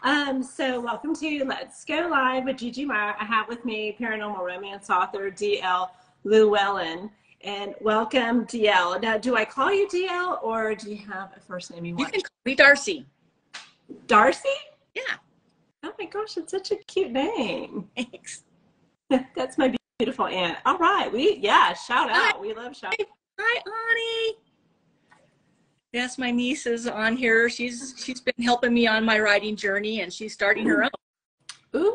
So welcome to Let's Go Live with Gigi Meyer. I have with me paranormal romance author DL Lewellyn. And welcome, DL. Now, do I call you DL or do you have a first name you want? You can call me Darcy. Darcy? Yeah. Oh my gosh, it's such a cute name. Thanks. That's my beautiful aunt. All right. Shout out. We love shout out. Hi, Ani. Yes, my niece is on here. She's been helping me on my writing journey, and she's starting her own.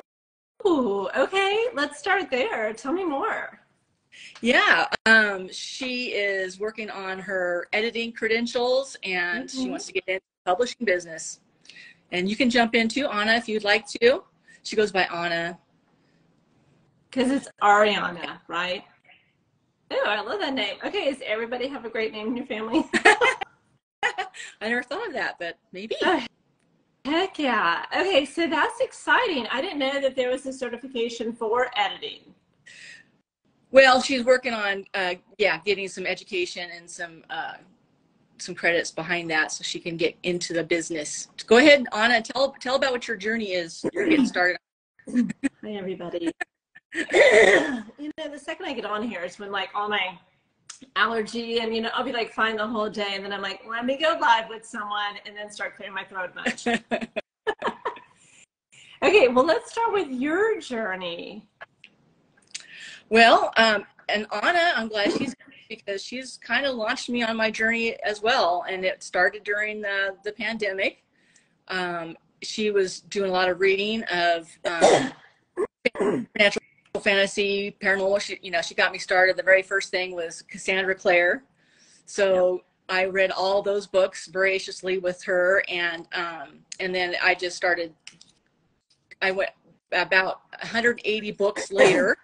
Ooh, okay. Let's start there. Tell me more. Yeah, she is working on her editing credentials, and she wants to get into the publishing business. And you can jump into Anna if you'd like to. She goes by Anna. Because it's Ariana, right? Oh, I love that name. Okay, does everybody have a great name in your family? I never thought of that, but maybe. Oh, heck yeah. Okay, so that's exciting. I didn't know that there was a certification for editing. Well, she's working on, getting some education and some credits behind that so she can get into the business. Go ahead, Anna, tell about what your journey is. You're getting started. Hi, everybody. The second I get on here is when, like, all my allergy and, I'll be, like, fine the whole day, and then I'm like, let me go live with someone and then start clearing my throat a bunch. Okay, well, let's start with your journey. Well, and Anna, I'm glad she's because she's kind of launched me on my journey as well, and it started during the pandemic. She was doing a lot of reading of natural fantasy, paranormal. She got me started. The very first thing was Cassandra Clare, so I read all those books voraciously with her, and then I just started. I went about 180 books later.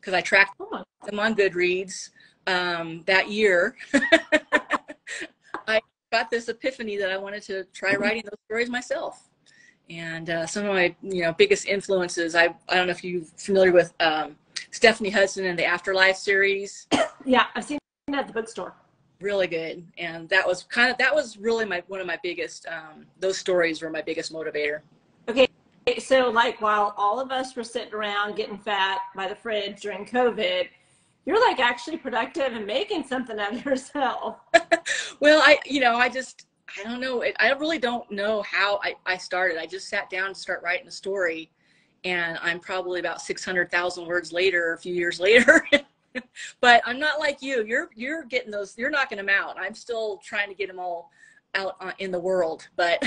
Because I tracked them on Goodreads that year. I got this epiphany that I wanted to try writing those stories myself. And some of my biggest influences, I don't know if you're familiar with Stephanie Hudson and the Afterlife series. Yeah, I've seen it at the bookstore. Really good. And that was really one of my biggest, those stories were my biggest motivator. Okay. So, like, while all of us were sitting around getting fat by the fridge during COVID, you're, like, actually productive and making something of yourself. Well, I don't know. I really don't know how I started. I just sat down to start writing a story, and I'm probably about 600,000 words later, a few years later. But I'm not like you. You're getting those. You're knocking them out. I'm still trying to get them all out in the world. But.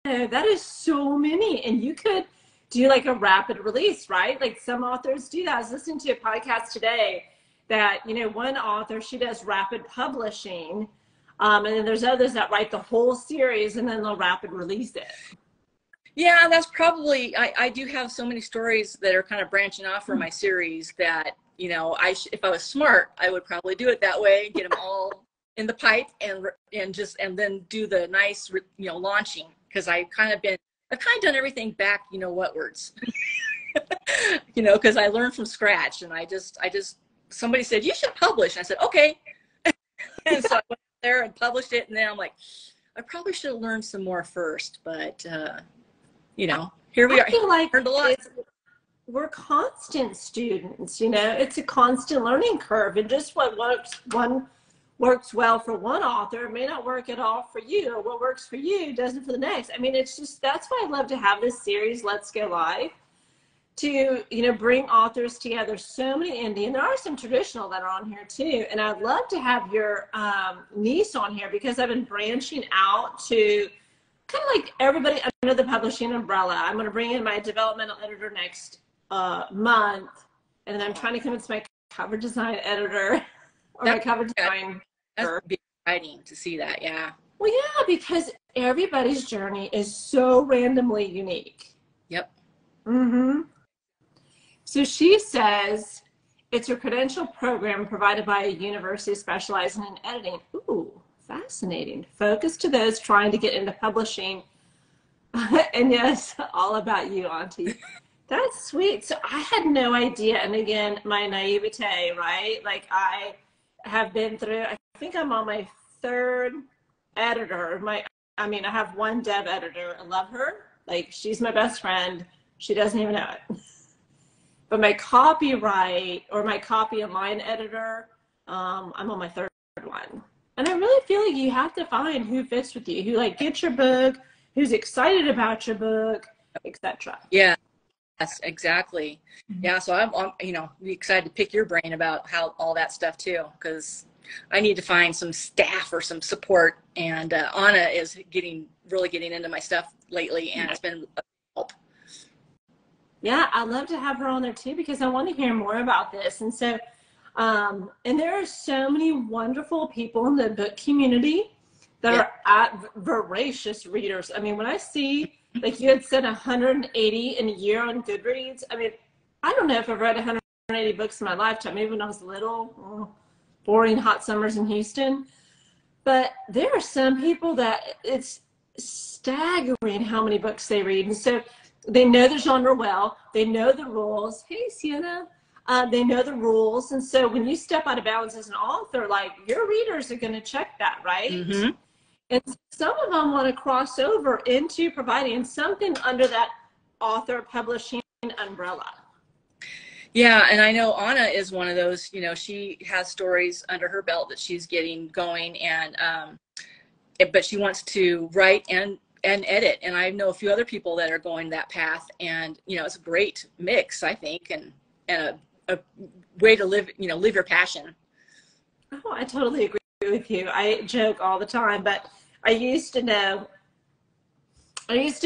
That is so many, and you could do like a rapid release, right? Like some authors do that. I was listening to a podcast today that, one author, she does rapid publishing, and then there's others that write the whole series and then they'll rapid release it. Yeah, that's probably, I do have so many stories that are kind of branching off from my series that, if I was smart, I would probably do it that way, get them all in the pipe and then do the nice, launching. Because I've kind of done everything back, whatwards, because I learned from scratch, and I just, somebody said, you should publish. And I said, okay. And so I went there and published it. And then I'm like, I probably should have learned some more first, but, here we are. I feel like learned a lot. We're constant students, it's a constant learning curve, and just what works well for one author may not work at all for you, or what works for you doesn't for the next. I mean, it's just, that's why I love to have this series, Let's Go Live, to, bring authors together. So many indie, and there are some traditional that are on here too. And I'd love to have your niece on here, because I've been branching out to kind of like everybody under the publishing umbrella. I'm going to bring in my developmental editor next month, and then I'm trying to convince my cover design editor or my cover design. That's exciting to see that, yeah. Well, yeah, because everybody's journey is so randomly unique. Yep. Mm-hmm. So she says it's a credential program provided by a university specializing in editing. Ooh, fascinating. Focused to those trying to get into publishing. And yes, all about you, Auntie. That's sweet. So I had no idea. And again, my naivete, right? Like I have been through, I think I'm on my third editor. I have one dev editor. I love her. Like, she's my best friend. She doesn't even know it. But my copyright or my copy and line editor, I'm on my third one. And I really feel like you have to find who fits with you, who like gets your book, who's excited about your book, etc. Yeah. Yes, exactly. Yeah, so I'm you know, excited to pick your brain about how all that stuff too, because I need to find some staff or some support. And Anna is really getting into my stuff lately, and it's been a help. Yeah, I'd love to have her on there too, because I want to hear more about this. And so, and there are so many wonderful people in the book community that are voracious readers. I mean, when I see, like you had said, 180 in a year on Goodreads, I mean, I don't know if I've read 180 books in my lifetime, maybe when I was little, boring hot summers in Houston. But there are some people that it's staggering how many books they read. And so they know the genre well, they know the rules. Hey, Sienna. They know the rules. And so when you step out of bounds as an author, like, your readers are going to check that, right? Mm-hmm. And some of them want to cross over into providing something under that author publishing umbrella. Yeah, and I know Anna is one of those, you know, she has stories under her belt that she's getting going, and but she wants to write and edit. And I know a few other people that are going that path, and, you know, it's a great mix, I think, and a way to live, you know, live your passion. Oh, I totally agree with you. I joke all the time, but I used to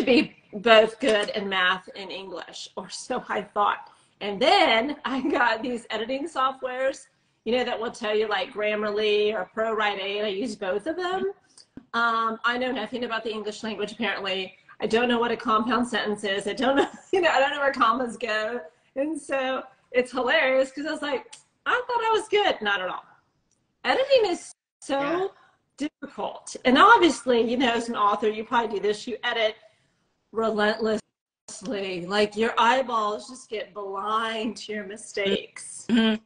be both good in math and English, or so I thought. And then I got these editing softwares, you know, that will tell you, like Grammarly or ProWrite 8. I use both of them. I know nothing about the English language, apparently. I don't know what a compound sentence is. I don't know, you know, I don't know where commas go. And so it's hilarious, because I was like, I thought I was good. Not at all. Editing is so difficult. And obviously, you know, as an author, you probably do this. You edit relentlessly. Like, your eyeballs just get blind to your mistakes. Mm-hmm.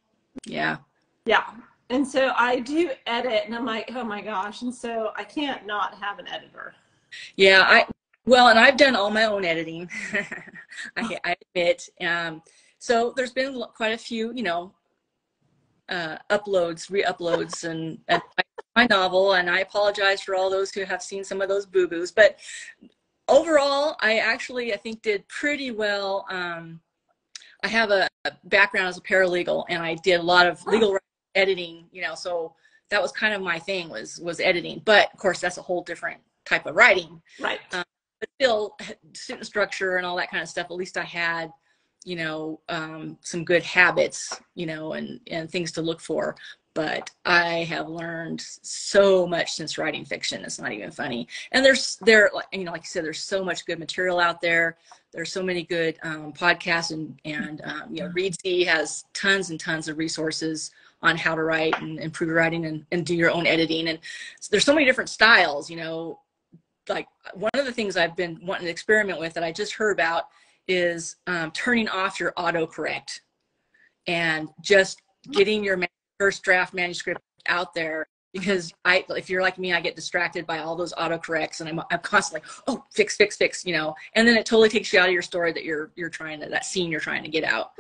Yeah. Yeah. And so I do edit, and I'm like, oh my gosh. And so I can't not have an editor. Yeah, and I've done all my own editing. I admit. So there's been quite a few, you know, re-uploads, and my novel, and I apologize for all those who have seen some of those boo-boos. But overall, I think did pretty well. I have a background as a paralegal, and I did a lot of legal editing, you know, so that was kind of my thing, was editing. But of course, that's a whole different type of writing. Right. But still, sentence structure and all that kind of stuff, at least I had, you know, some good habits, you know, and things to look for. But I have learned so much since writing fiction. It's not even funny. And there, you know, like you said, there's so much good material out there. There's so many good podcasts, and you know, Readsy has tons and tons of resources on how to write and improve your writing and do your own editing. And there's so many different styles, you know. Like, one of the things I've been wanting to experiment with that I just heard about is turning off your autocorrect and just getting your first draft manuscript out there. Because if you're like me, I get distracted by all those autocorrects, and I'm constantly, oh, fix, you know, and then it totally takes you out of your story that you're trying to, that scene you're trying to get out.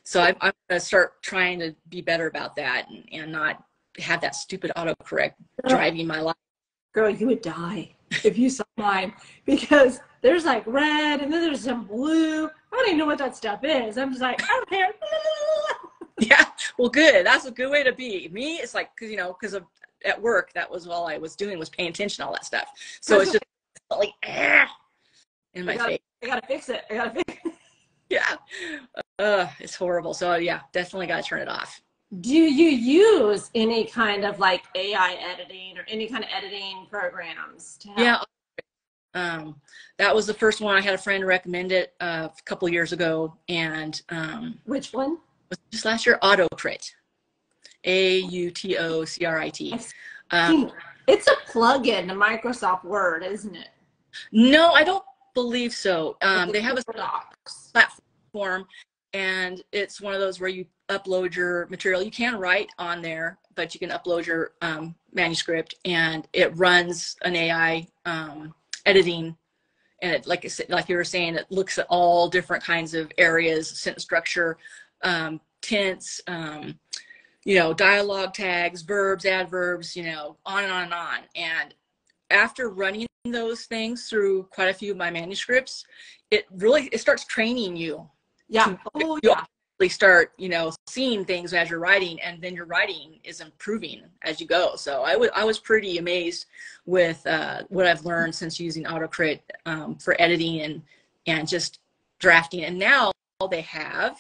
So I'm going to start trying to be better about that, and not have that stupid autocorrect driving my life. Girl, you would die if you saw mine, because there's like red, and then there's some blue. I don't even know what that stuff is. I'm just like, I don't care. Yeah, well, good. That's a good way to be. Me, it's like, because, you know, at work, that was all I was doing, was paying attention to all that stuff. So it's just like, in my face. I gotta fix it. Yeah. It's horrible. So yeah, definitely got to turn it off. Do you use any kind of like AI editing or any kind of editing programs to help? Yeah. That was the first one. I had a friend recommend it a couple years ago, and which one? Was just last year. AutoCrit, AUTOCRIT. It's a plugin to Microsoft Word, isn't it? No, I don't believe so. They have a platform, and it's one of those where you upload your material. You can write on there, but you can upload your manuscript, and it runs an AI editing and it, like I said, like you were saying, it looks at all different kinds of areas, sentence structure, tense, you know, dialogue tags, verbs, adverbs, you know, on and on and on. And after running those things through quite a few of my manuscripts, it starts training you. Yeah. You actually start, you know, seeing things as you're writing, and then your writing is improving as you go. So I was pretty amazed with what I've learned since using AutoCrit for editing and just drafting. And now they have,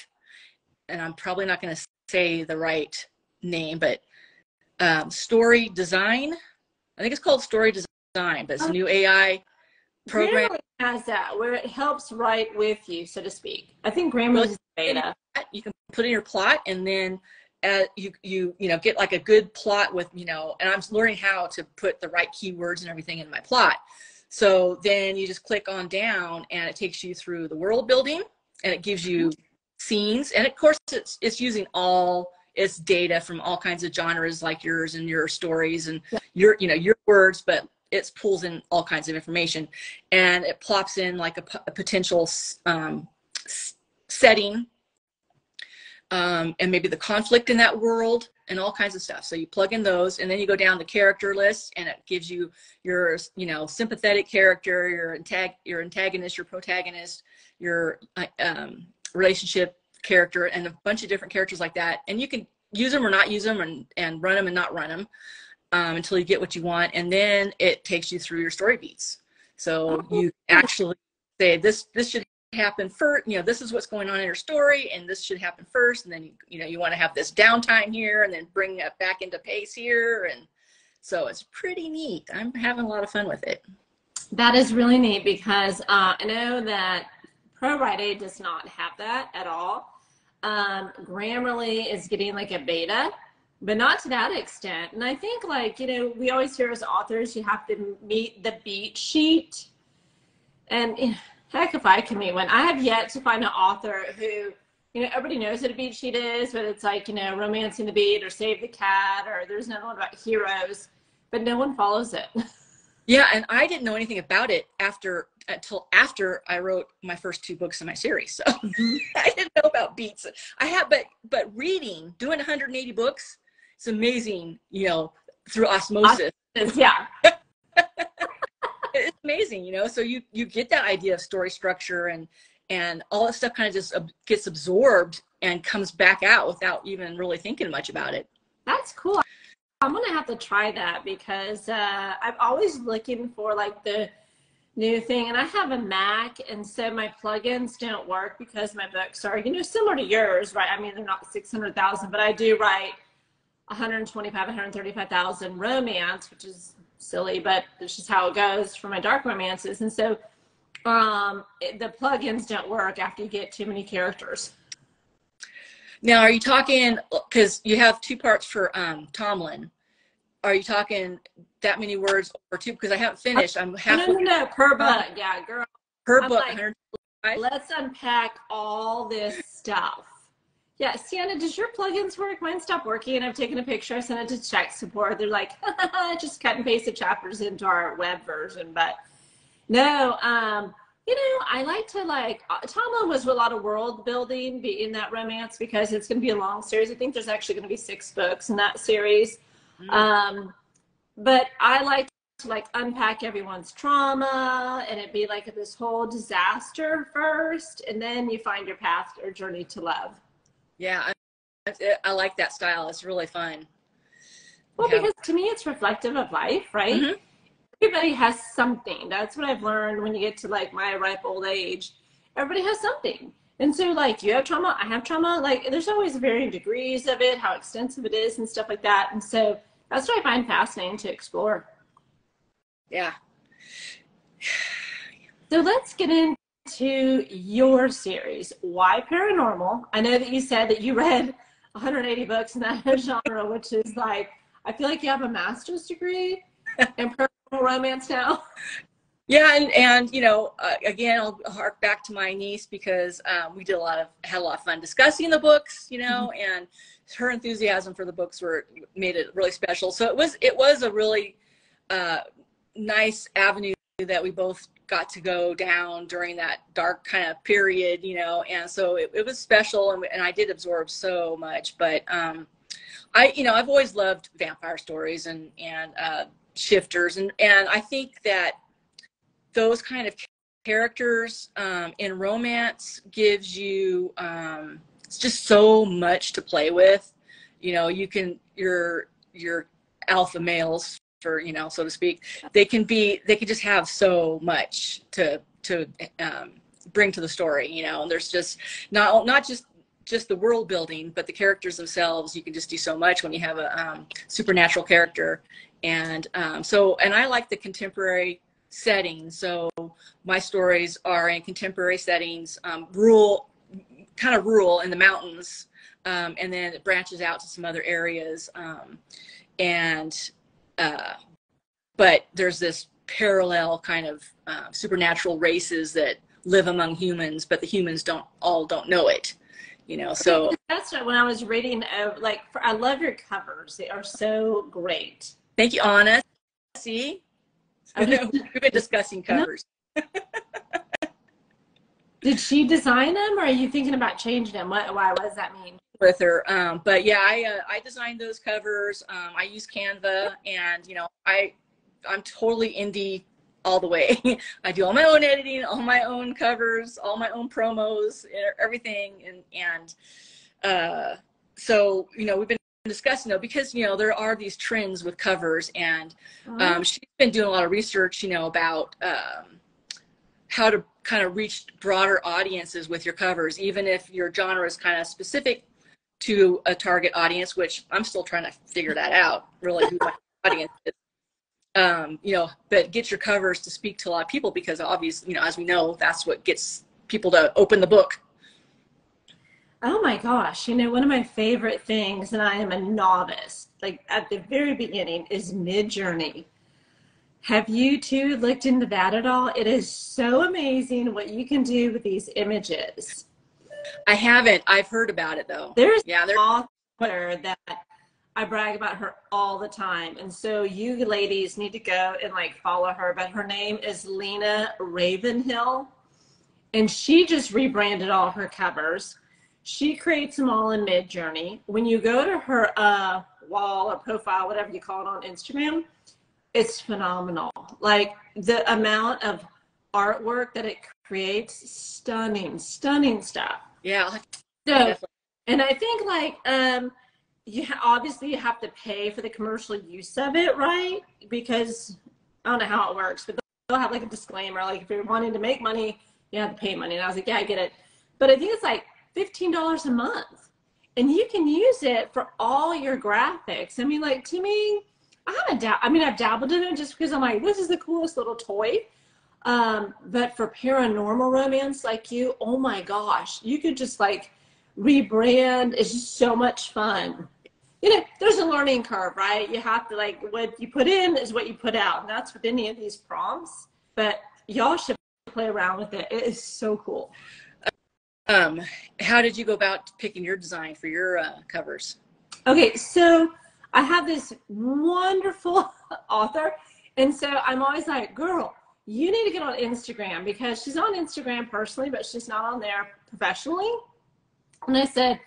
and I'm probably not going to say the right name, but story design. I think it's called story design, but it's a new AI program. Grammarly has that where it helps write with you, so to speak. I think Grammarly is beta. You can put in your plot, and then you know, get like a good plot with, you know, and I'm learning how to put the right keywords and everything in my plot. So then you just click on down, and it takes you through the world building, and it gives you scenes, and of course it's using all its data from all kinds of genres like yours and your stories and your, you know, your words, but it pulls in all kinds of information, and it plops in like a potential setting, and maybe the conflict in that world and all kinds of stuff. So you plug in those, and then you go down the character list, and it gives you your, you know, sympathetic character, your antagonist, your protagonist, your relationship character, and a bunch of different characters like that. And you can use them or not use them, and run them and not run them until you get what you want. And then it takes you through your story beats. So you actually say this should happen first, you know, this is what's going on in your story, and this should happen first, and then you know, you want to have this downtime here, and then bring it back into pace here. And so it's pretty neat. I'm having a lot of fun with it. That is really neat, because I know that ProWrite does not have that at all. Grammarly is getting like a beta, but not to that extent. And I think, like, you know, we always hear as authors, you have to meet the beat sheet. And heck, if I can meet one. I have yet to find an author who, you know, everybody knows what a beat sheet is, but it's like, you know, Romancing the Beat or Save the Cat, or there's another one about heroes, but no one follows it. Yeah, and I didn't know anything about it until after I wrote my first 2 books in my series. So I didn't know about beats. I have, but reading, doing 180 books, it's amazing, you know, through osmosis. Yeah. It's amazing, you know. So you get that idea of story structure, and all that stuff kind of just gets absorbed and comes back out without even really thinking much about it. That's cool. I'm gonna have to try that, because I'm always looking for like the new thing, and I have a Mac, and so my plugins don't work because my books are, you know, similar to yours, right? I mean, they're not 600,000, but I do write 125, 135,000 romance, which is silly, but it's just how it goes for my dark romances. And so the plugins don't work after you get too many characters. Now, are you talking, because you have 2 parts for Tomlin, are you talking that many words or 2? Because I haven't finished. I'm halfway. No, per book. Yeah, girl. Per book, like, let's unpack all this stuff. Yeah, Sienna, does your plugins work? Mine stopped working, and I've taken a picture. I sent it to tech support. They're like, just cut and paste the chapters into our web version. But no, you know, I like to, like, Tomlin was a lot of world building in that romance, because it's going to be a long series. I think there's actually going to be 6 books in that series. But I like to, like, unpack everyone's trauma, and it'd be like this whole disaster first, and then you find your path or journey to love. Yeah, I like that style. It's really fun. Well, because to me, it's reflective of life, right? Mm-hmm. Everybody has something. That's what I've learned when you get to, like, my ripe old age. Everybody has something. And so, like, you have trauma, I have trauma. Like, there's always varying degrees of it, how extensive it is and stuff like that. And so that's what I find fascinating to explore. Yeah. So let's get into your series. Why paranormal? I know that you said that you read 180 books in that genre, which is like, I feel like you have a master's degree in paranormal romance now. Yeah, and you know, again, I'll hark back to my niece, because we had a lot of fun discussing the books, you know, and her enthusiasm for the books made it really special. So it was a really nice avenue that we both got to go down during that dark kind of period, you know, and so it was special, and I did absorb so much. But I've always loved vampire stories and shifters, and I think that those kind of characters in romance gives you it's just so much to play with. You know, you can your alpha males, for, you know, so to speak, they can just have so much to bring to the story, you know. And there's just not just the world building, but the characters themselves. You can just do so much when you have a supernatural character. And I like the contemporary setting. So my stories are in contemporary settings, rural in the mountains, and then it branches out to some other areas. But there's this parallel kind of supernatural races that live among humans, but the humans don't know it, you know. So that's when I was reading, I love your covers. They are so great. Thank you, Anna. See, we've been discussing covers. Did she design them, or are you thinking about changing them? What does that mean? With her, but yeah, I designed those covers. I use Canva, and you know, I'm totally indie all the way. I do all my own editing, all my own covers, all my own promos, everything, and so, you know, we've been discussing though, because, you know, there are these trends with covers, and she's been doing a lot of research, you know, about how to kind of reach broader audiences with your covers, even if your genre is kind of specific to a target audience, which I'm still trying to figure that out, really, who my audience is. You know, but get your covers to speak to a lot of people, because obviously, you know, as we know, that's what gets people to open the book. Oh my gosh, you know, one of my favorite things, and I am a novice, like at the very beginning, is Midjourney. Have you two looked into that at all? It is so amazing what you can do with these images. I haven't. I've heard about it though. There's an author that I brag about her all the time, and so you ladies need to go and follow her. But her name is Lena Ravenhill, and she just rebranded all her covers. She creates them all in Midjourney. When you go to her wall or profile, whatever you call it, on Instagram, it's phenomenal. Like the amount of artwork that it creates, stunning stuff. Yeah. So, definitely. And I think obviously you have to pay for the commercial use of it, right? Because I don't know how it works, but they'll have a disclaimer, if you're wanting to make money, you have to pay money. And I was like, yeah, I get it. But I think it's $15 a month, and you can use it for all your graphics. I mean, to me, I've dabbled in it just because I'm like, this is the coolest little toy. But for paranormal romance like you, oh my gosh, you could just rebrand. It's just so much fun. You know, there's a learning curve, right? You have to what you put in is what you put out, and that's with any of these prompts. But y'all should play around with it. It is so cool. How did you go about picking your design for your covers? Okay, so I have this wonderful author, and so I'm always like, girl, you need to get on Instagram, because she's on Instagram personally, but she's not on there professionally. And I said,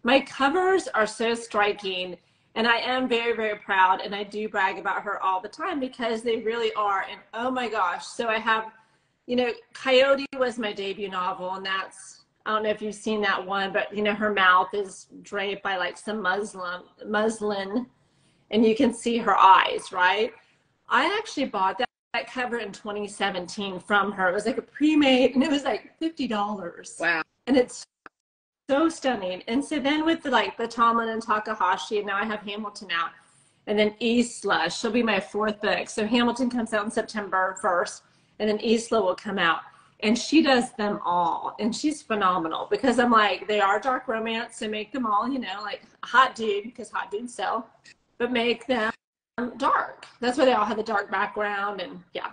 my covers are so striking, and I am very, very proud, and I do brag about her all the time because they really are. And oh my gosh, so I have, you know, Coyote was my debut novel, and that's, I don't know if you've seen that one, but you know, her mouth is draped by some muslin, and you can see her eyes, right? I actually bought that cover in 2017 from her. It was a pre-made, and it was $50. Wow. And it's so stunning. And so then with the Tomlin and Takahashi, and now I have Hamilton out, and then Isla, she'll be my fourth book. So Hamilton comes out on September 1st, and then Isla will come out. And she does them all, and she's phenomenal, because I'm they are dark romance, so make them all, you know, hot dude, because hot dudes sell, but make them dark. That's why they all have the dark background, and yeah.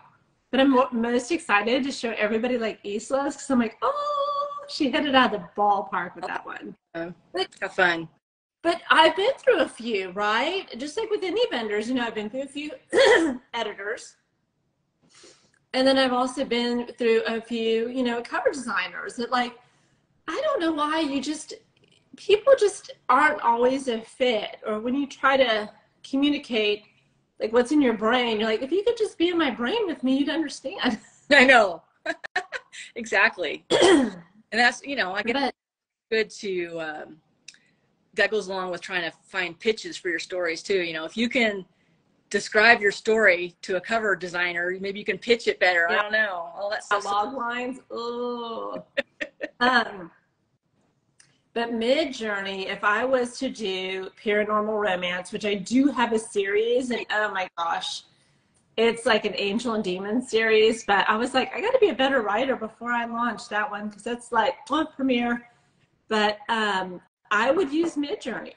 But I'm most excited to show everybody Isla's, because I'm oh, she hit it out of the ballpark with that one. Have fun. But I've been through a few, right? Just like with any vendors, you know, I've been through a few editors. And then I've also been through a few, you know, cover designers that like, I don't know why people just aren't always a fit. Or when you try to communicate like what's in your brain, you're like, if you could just be in my brain with me, you'd understand. I know. Exactly. And that's, you know, I guess good to, that goes along with trying to find pitches for your stories too. You know, if you can describe your story to a cover designer, maybe you can pitch it better. Yeah. I don't know. All that stuff. Log lines. Oh. But Mid-Journey, if I was to do paranormal romance, which I do have a series, and oh my gosh, it's like an angel and demon series, but I was like, I got to be a better writer before I launch that one, because that's like premiere. But I would use Mid-Journey,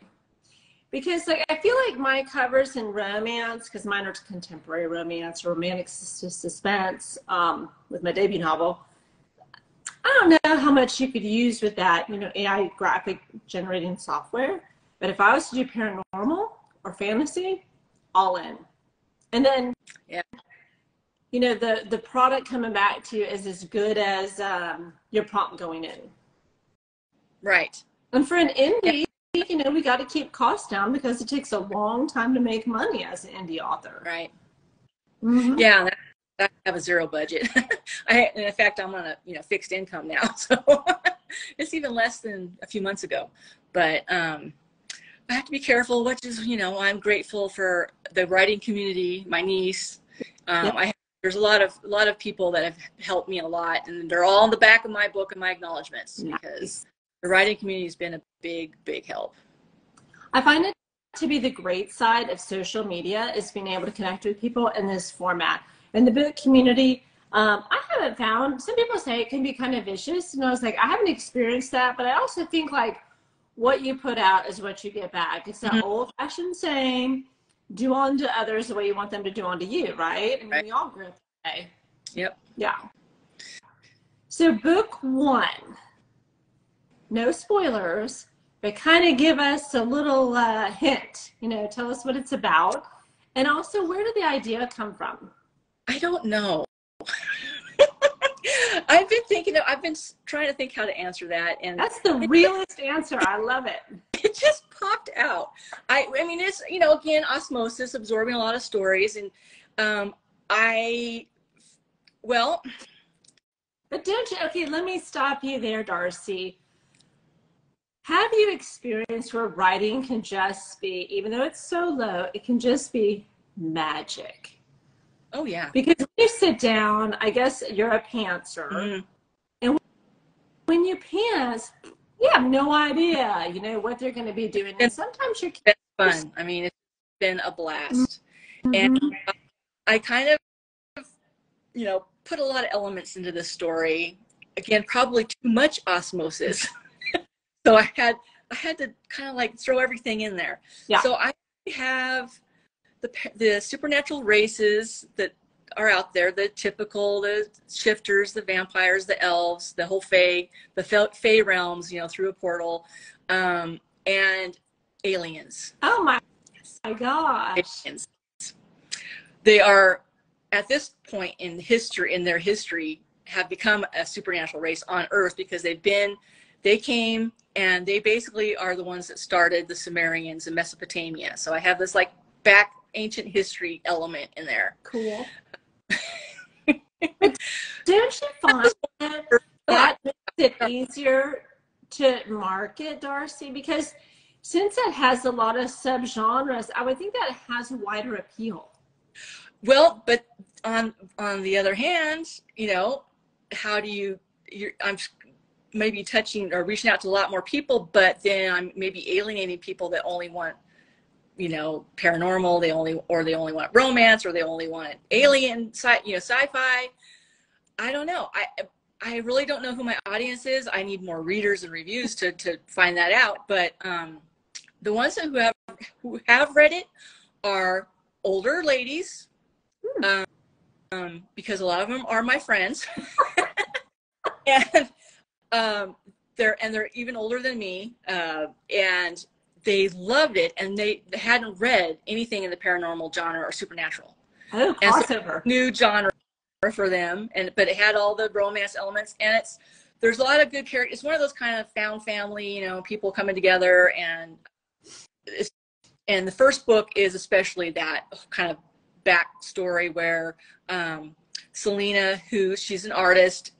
because like I feel like my covers in romance, because mine are contemporary romance, romantic suspense, with my debut novel. I don't know how much you could use with that, you know, AI graphic generating software. But if I was to do paranormal or fantasy, all in. And then, yeah, you know, the product coming back to you is as good as your prompt going in. Right. And for an indie, you know, we got to keep costs down because it takes a long time to make money as an indie author. Right. Mm-hmm. Yeah. I have a zero budget. In fact, I'm on a, you know, fixed income now. So it's even less than a few months ago, but I have to be careful, which is, you know, I'm grateful for the writing community, my niece. Yep. There's a lot of people that have helped me a lot, and they're all in the back of my book and my acknowledgments, because the writing community has been a big, big help. I find it to be the great side of social media is being able to connect with people in this format. In the book community, I haven't found, some people say it can be kind of vicious, and I was like, I haven't experienced that, but I also think like what you put out is what you get back. It's that old-fashioned saying, do unto others the way you want them to do unto you, right? I mean, we all grew up that way. Yep. Yeah. So book 1, no spoilers, but kind of give us a little hint, you know, tell us what it's about. And also, where did the idea come from? I don't know. I've been trying to think how to answer that, and that's the realest answer. I love it. It just popped out. I mean, it's, you know, again, osmosis, absorbing a lot of stories, and but don't you? Okay, let me stop you there, Darcy. Have you experienced where writing can just be, even though it's solo, it can just be magic? Oh, yeah. Because when you sit down, I guess you're a pantser. And when you pants, you have no idea, you know, what they're going to be doing. And sometimes you're fun. I mean, it's been a blast. And I kind of, you know, put a lot of elements into this story. Again, probably too much osmosis. So I had to kind of like throw everything in there. Yeah. So I have the supernatural races that are out there, the typical, the shifters, the vampires, the elves, the whole fae, the fae realms, you know, through a portal, and aliens. Oh my gosh. Aliens. They are, at this point in their history, have become a supernatural race on Earth, because they came and they basically are the ones that started the Sumerians in Mesopotamia. So I have this like back ancient history element in there. Cool. Don't you find that makes it easier to market, Darcy? Because since it has a lot of subgenres, I would think that has a wider appeal. Well, but on the other hand, you know, how do I'm maybe touching or reaching out to a lot more people, but then I'm maybe alienating people that only want, you know, paranormal, they only want romance, or they only want alien, you know, sci-fi. I don't know. I really don't know who my audience is. I need more readers and reviews to find that out. But the ones who have read it are older ladies, because a lot of them are my friends, and they're even older than me, and they loved it, and they hadn't read anything in the paranormal genre or supernatural. Oh, crossover. So, new genre for them, but it had all the romance elements, and there's a lot of good characters. It's one of those kind of found family, you know, people coming together, and the first book is especially that kind of backstory where Selena, she's an artist,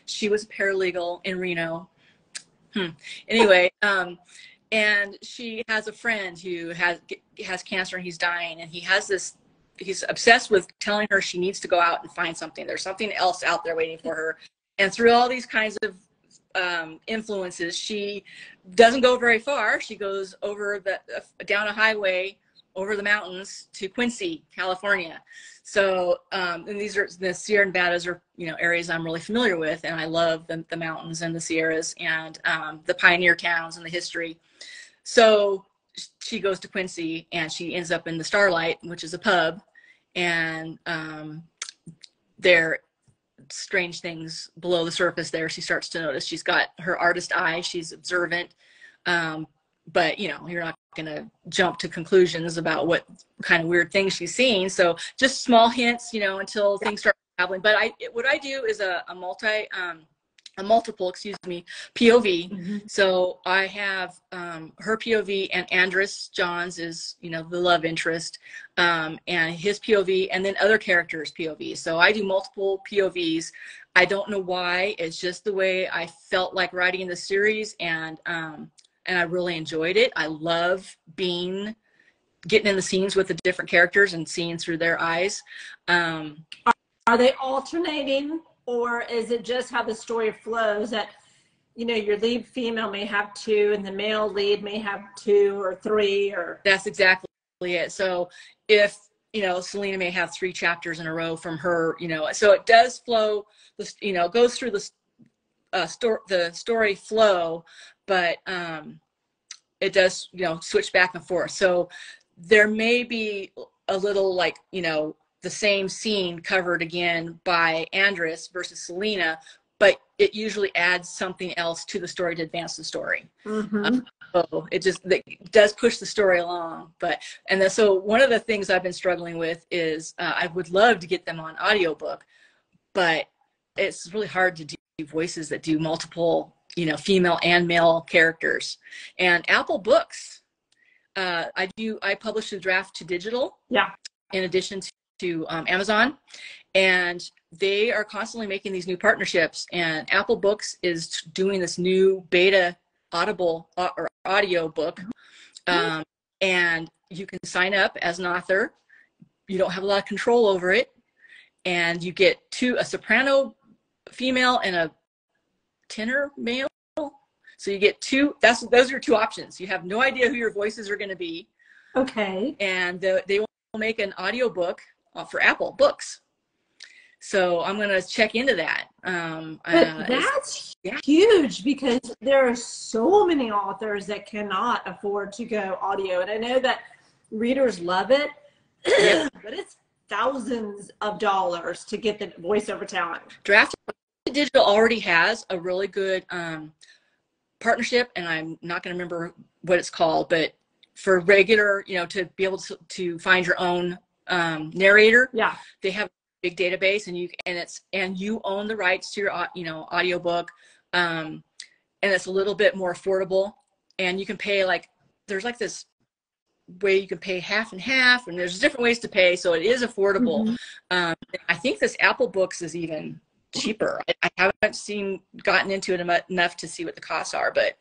she was a paralegal in Reno. Anyway, and she has a friend who has cancer and he's dying, and he's obsessed with telling her she needs to go out and find something. There's something else out there waiting for her. And through all these kinds of influences, she doesn't go very far. She goes over down a highway over the mountains to Quincy, California. So, and the Sierra Nevadas are, you know, areas I'm really familiar with, and I love the mountains and the Sierras and the pioneer towns and the history. So she goes to Quincy and she ends up in the Starlight, which is a pub, and there strange things below the surface there. She starts to notice. She's got her artist eye. She's observant. But, you know, you're not going to jump to conclusions about what kind of weird things she's seeing. So just small hints, you know, until things start happening. But what I do is a multiple, POV. Mm-hmm. So I have her POV, and Andrus Johns is, you know, the love interest, and his POV, and then other characters' POV. So I do multiple POVs. I don't know why. It's just the way I felt like writing the series, and I really enjoyed it. I love getting in the scenes with the different characters and seeing through their eyes. Are they alternating, or is it just how the story flows that, you know, your lead female may have 2 and the male lead may have 2 or 3? Or that's exactly it. So if, you know, Selena may have 3 chapters in a row from her, you know, so it does flow, you know, goes through the story flow, but it does, you know, switch back and forth. So there may be a little, like, you know, the same scene covered again by Andrus versus Selena, but it usually adds something else to the story to advance the story. Mm-hmm. So it does push the story along. So one of the things I've been struggling with is I would love to get them on audiobook, but it's really hard to do voices that do multiple, you know, female and male characters. And Apple Books, I publish the draft to digital. Yeah. In addition to Amazon, and they are constantly making these new partnerships, and Apple Books is doing this new beta audible or audio book. And you can sign up as an author. You don't have a lot of control over it, and you get a soprano female and a tenor male. So you get 2. Those are 2 options. You have no idea who your voices are going to be. Okay. And they will make an audio book for Apple Books. So I'm going to check into that. But that's huge, because there are so many authors that cannot afford to go audio. And I know that readers love it, but it's thousands of dollars to get the voiceover talent. Draft Digital already has a really good partnership, and I'm not going to remember what it's called, but for regular, you know, to be able to find your own narrator. Yeah. They have a big database, and you own the rights to your, you know, audiobook. And it's a little bit more affordable, and you can pay, like, there's like this way you can pay half and half, and there's different ways to pay. So it is affordable. Mm-hmm. I think this Apple Books is even cheaper. I haven't gotten into it enough to see what the costs are, but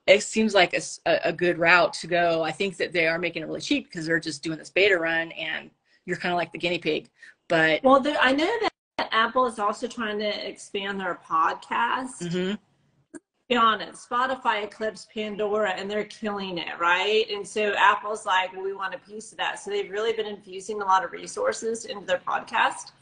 it seems like a good route to go. I think that they are making it really cheap because they're just doing this beta run, and you're kind of like the guinea pig. But I know that Apple is also trying to expand their podcast. Mm-hmm. To be honest, Spotify eclipsed Pandora, and they're killing it, right? And so Apple's like, well, we want a piece of that. So they've really been infusing a lot of resources into their podcast.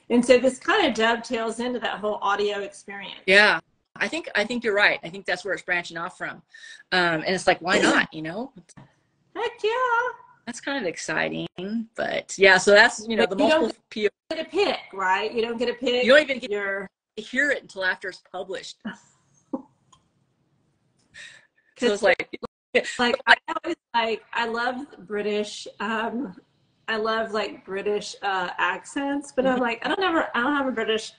And so this kind of dovetails into that whole audio experience. Yeah, I think you're right. I think that's where it's branching off from. And it's like, why not, you know? Heck yeah. That's kind of exciting. But yeah, so that's, you know, the multiple PO. You don't get a pick, right? You don't get a pick. You don't even get to hear it until after it's published. So it's like I always I love British I love like British accents, but I'm like, I don't have a British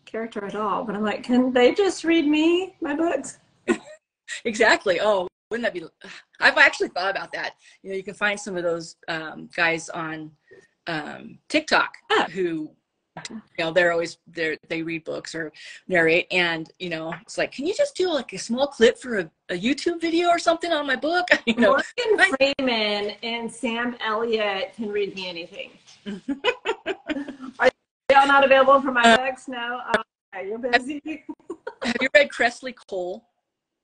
character at all. But I'm like, can they just read me, my books? Exactly. Oh, wouldn't that be? I've actually thought about that. You know, you can find some of those guys on TikTok who, you know, they read books or narrate, and you know, it's like, can you just do like a small clip for a YouTube video or something on my book? You know, Morgan Freeman and Sam Elliott can read me anything. Are y'all not available for my books? No. Okay, you're busy. Have you read Cressley Cole?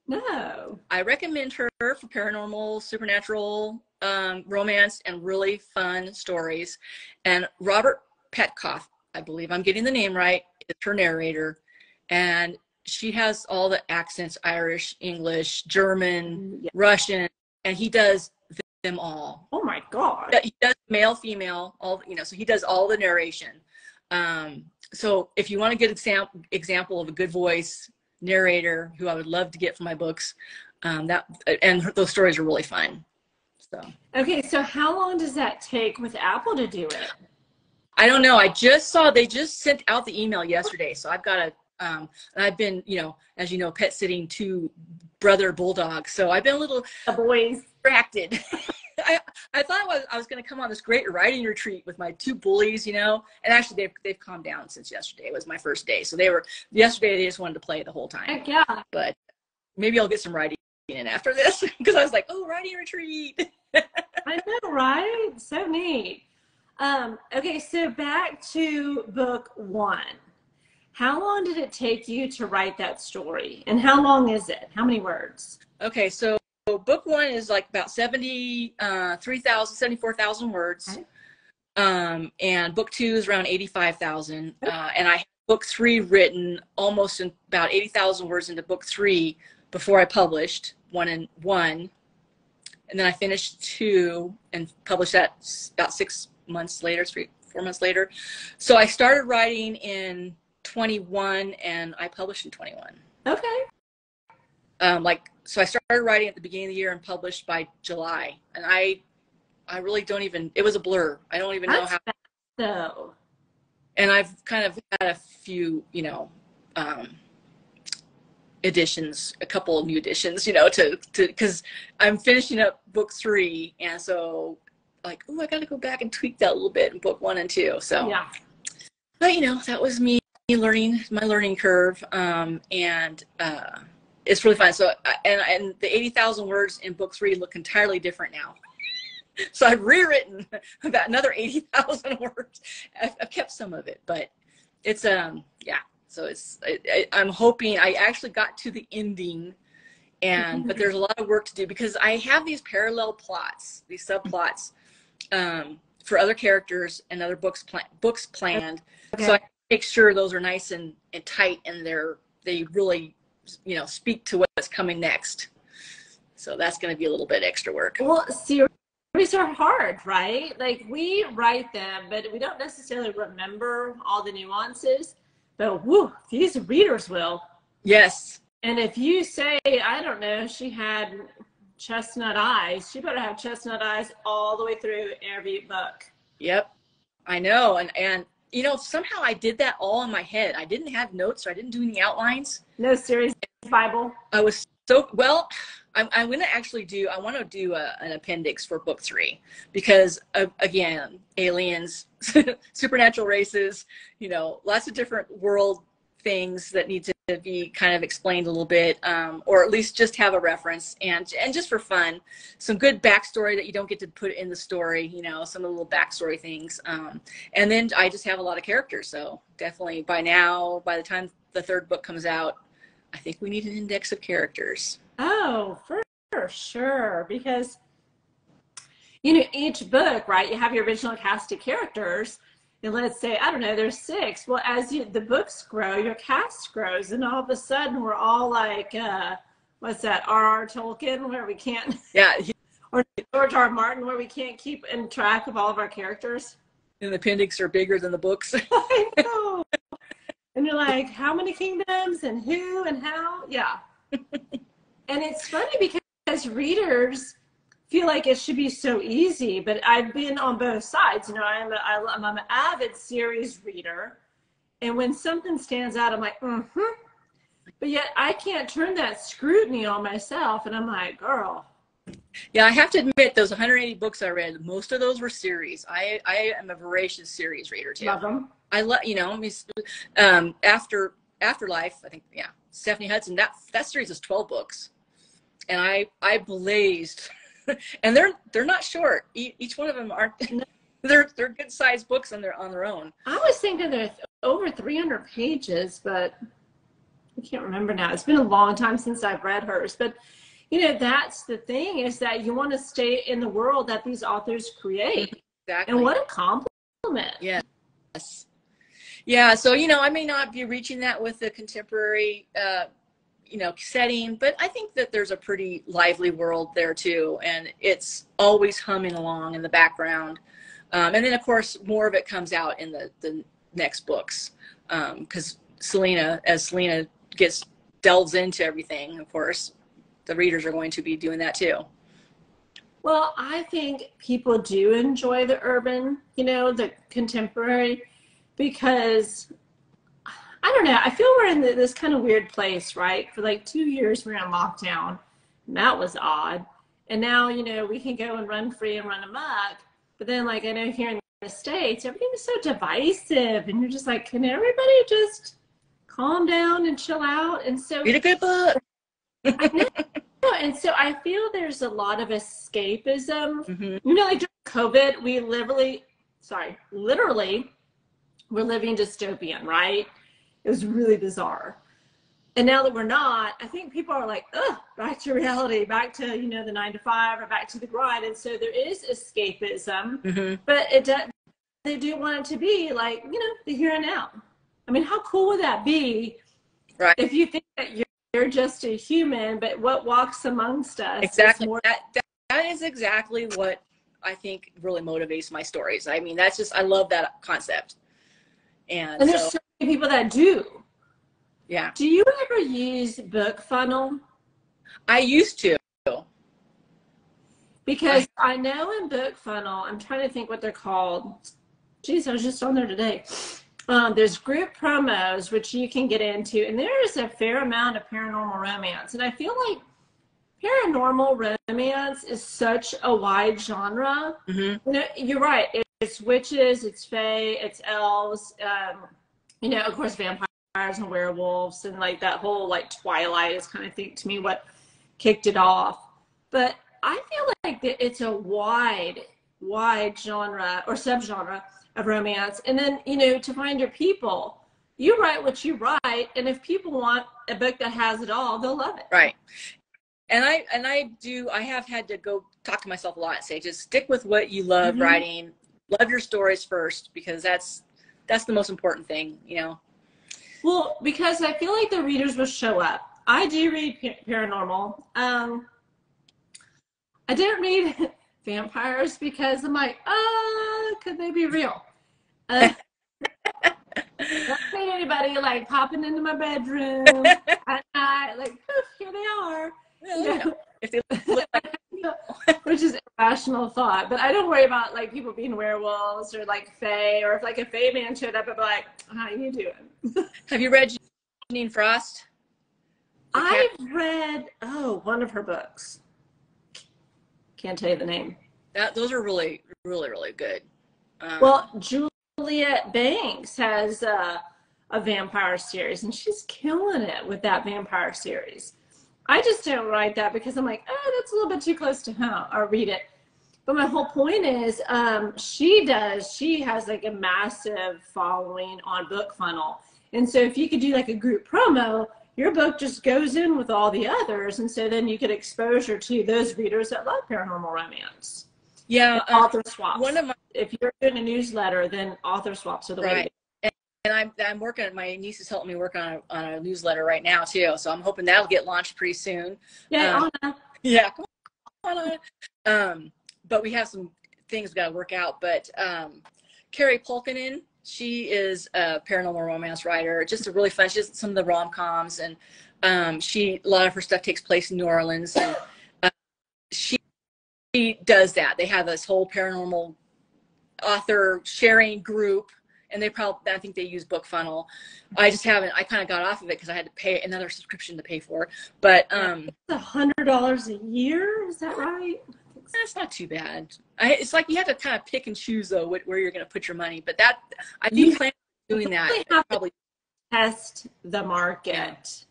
No. I recommend her for paranormal, supernatural, romance, and really fun stories. And Robert Petkoff, I believe I'm getting the name right, is her narrator. And she has all the accents, Irish, English, German, Russian, and he does them all. Oh my God. He does male, female, all, you know, so he does all the narration. So if you want a good example of a good voice narrator who I would love to get for my books, and those stories are really fun. So okay, so how long does that take with Apple to do it? I don't know. I just saw they just sent out the email yesterday, so I've got to and I've been, you know, as you know, pet sitting 2 brother bulldogs, so I've been a little distracted. I thought I was going to come on this great writing retreat with my 2 bullies, you know, and actually they've calmed down since yesterday. It was my first day, so yesterday they just wanted to play the whole time. Heck yeah. But maybe I'll get some writing in after this, because I was like, oh, writing retreat. I know, right? So neat. Okay, so back to book 1. How long did it take you to write that story? And how long is it? How many words? Okay, so book 1 is like about 74,000 words. Okay. And book 2 is around 85,000. And I have book 3 written almost in about 80,000 words into book 3 before I published 1 and 1. And then I finished 2 and published that about 6 months later, 4 months later. So I started writing in 21 and I published in 21. Okay. So I started writing at the beginning of the year and published by July. And I really don't even, it was a blur. I don't even know how. So. And I've kind of had a few, you know, additions, a couple of new additions, you know, because I'm finishing up book 3. And so like, oh, I got to go back and tweak that a little bit in book 1 and 2. So, yeah. But, you know, that was me learning, my learning curve. It's really fun. So, and the 80,000 words in book 3 look entirely different now. So I've rewritten about another 80,000 words. I've kept some of it, but it's, yeah. So I'm hoping I actually got to the ending, but there's a lot of work to do because I have these parallel plots, these subplots, for other characters and other books planned. Okay. So I make sure those are nice and tight, and they really, you know, speak to what's coming next. So that's going to be a little bit extra work. Well, series are hard, right? Like we write them, but we don't necessarily remember all the nuances. But woo, these readers will. Yes. And if you say, I don't know, she had chestnut eyes, she better have chestnut eyes all the way through every book. Yep. I know. And you know, somehow I did that all in my head. I didn't have notes, or I didn't do any outlines. No series Bible. I was so, well, I'm going to actually I want to do an appendix for book 3 because, again, aliens, supernatural races, you know, lots of different world things that need to be kind of explained a little bit, or at least just have a reference, and just for fun, some good backstory that you don't get to put in the story, you know, some of the little backstory things. And then I just have a lot of characters. So definitely by the time the 3rd book comes out, I think we need an index of characters. Oh, for sure. Because, you know, each book, right, you have your original cast of characters. And let's say, I don't know, there's 6. Well, as the books grow, your cast grows. And all of a sudden, we're all like, what's that, R.R. Tolkien, where we can't. Yeah. Or George R. Martin, where we can't keep in track of all of our characters. And the appendix are bigger than the books. I know. And you're like, how many kingdoms and who and how? Yeah. And it's funny because readers feel like it should be so easy, but I've been on both sides. You know, I'm an avid series reader, and when something stands out, I'm like, but yet I can't turn that scrutiny on myself, and I'm like, girl. Yeah, I have to admit, those 180 books I read, most of those were series. I am a voracious series reader too. Love them. I love, you know, Afterlife, I think, yeah, Stephanie Hudson, that series is 12 books. And I blazed, and they're not short. Each one of them aren't, they're good sized books on their own. I was thinking they're over 300 pages, but I can't remember now. It's been a long time since I've read hers, but you know, that's the thing, is that you want to stay in the world that these authors create. Exactly. And what a compliment. Yes. Yeah. So, you know, I may not be reaching that with the contemporary, you know, setting, but I think that there's a pretty lively world there too. And it's always humming along in the background. And then of course, more of it comes out in the next books. Cause Selena delves into everything, of course, the readers are going to be doing that too. Well, I think people do enjoy the urban, you know, the contemporary, because I don't know, I feel we're in this kind of weird place, right? For like 2 years we're in lockdown, and that was odd. And now, you know, we can go and run free and run amok. But then, like, I know here in the States, everything is so divisive, and you're just like, can everybody just calm down and chill out? And so read a good book. I know. And so I feel there's a lot of escapism. You know, like during COVID, we literally, we're living dystopian, right? It was really bizarre. And now that we're not, I think people are like, back to reality, back to, you know, the 9 to 5 or back to the grind. And so there is escapism, but they do want it to be like, you know, the here and now. I mean, how cool would that be? Right. If you think that you're just a human, but what walks amongst us? Exactly. That is exactly what I think really motivates my stories. I mean, that's just, I love that concept. And there's so many people that do. Yeah. Do you ever use Bookfunnel? I used to. Because I know in Bookfunnel, I'm trying to think what they're called. Geez, I was just on there today. There's group promos, which you can get into, and there is a fair amount of paranormal romance. And I feel like paranormal romance is such a wide genre. You know, you're right. It's witches, it's fae, it's elves, you know, of course, vampires and werewolves, and like that whole like Twilight is kind of, think to me, what kicked it off. But I feel like that it's a wide genre or subgenre of romance. And then, you know, to find your people, you write what you write, and if people want a book that has it all, they'll love it. Right. And I have had to go talk to myself a lot and say, just stick with what you love writing, love your stories first, because that's the most important thing, you know. Well, because I feel like the readers will show up. I do read paranormal. I didn't read vampires because I'm like, could they be real? Don't see anybody like popping into my bedroom at night, like, here they are. You know? If they look like which is irrational thought, but I don't worry about like people being werewolves or like fae, or if like a fae man showed up, I'd be like, how you doing? Have you read Janine Frost? I've read one of her books. Can't tell you the name. Those are really, really, really good. Well, Juliet Banks has a vampire series, and she's killing it with that vampire series. I just don't write that because I'm like, that's a little bit too close to home, or read it. But my whole point is, she has like a massive following on Bookfunnel. And so if you could do like a group promo, your book just goes in with all the others. And so then you get exposure to those readers that love paranormal romance. Yeah. Author swaps. If you're doing a newsletter, then author swaps are the way to do it. And I'm working, my niece is helping me work on a newsletter right now too. So I'm hoping that'll get launched pretty soon. Yeah, Anna. Yeah, come on, Anna. But we have some things we got to work out. But Carrie Pulkinen, she is a paranormal romance writer. Just a really fun. She does some of the rom-coms, and a lot of her stuff takes place in New Orleans. And she does that. They have this whole paranormal author sharing group, and I think they use Bookfunnel. I just haven't. I kind of got off of it because I had to pay another subscription to pay for. But it's $100 a year. Is that right? that's not too bad. It's like you have to kind of pick and choose though where you're going to put your money. But that I do plan on doing that. Probably test the market.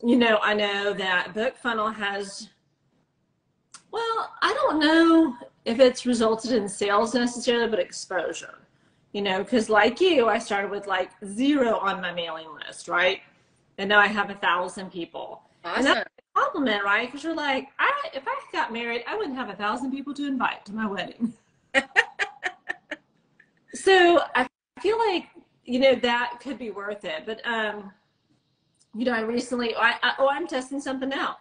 You know, I know that Bookfunnel has. Well, I don't know if it's resulted in sales necessarily, but exposure. You know, because like you, I started with like 0 on my mailing list, right? And now I have 1,000 people. Awesome. And that's a compliment, right? Because you're like, if I got married, I wouldn't have 1,000 people to invite to my wedding. So I feel like, you know, that could be worth it. But, you know, I recently, I'm testing something out.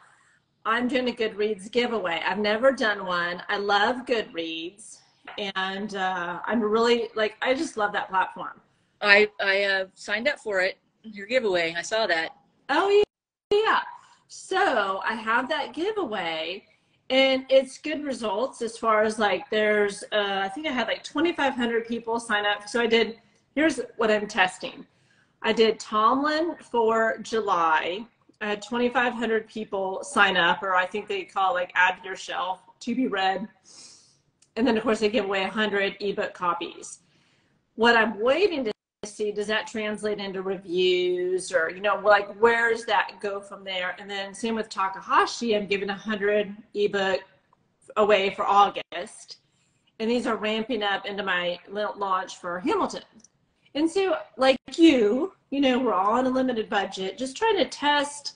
I'm doing a Goodreads giveaway. I've never done one. I love Goodreads. And I'm really, like, I just love that platform. I signed up for it, your giveaway. I saw that. Oh, yeah. So I have that giveaway, and it's good results as far as, like, there's, I think I had, like, 2,500 people sign up. So here's what I'm testing. I did Tomlin for July. I had 2,500 people sign up, or I think they call it, like, add to your shelf to be read. And then, of course, they give away 100 ebook copies. What I'm waiting to see, does that translate into reviews, or, you know, like, where's that go from there? And then same with Takahashi, I'm giving 100 ebook away for August. And these are ramping up into my launch for Hamilton. And so, like you know, we're all on a limited budget, just trying to test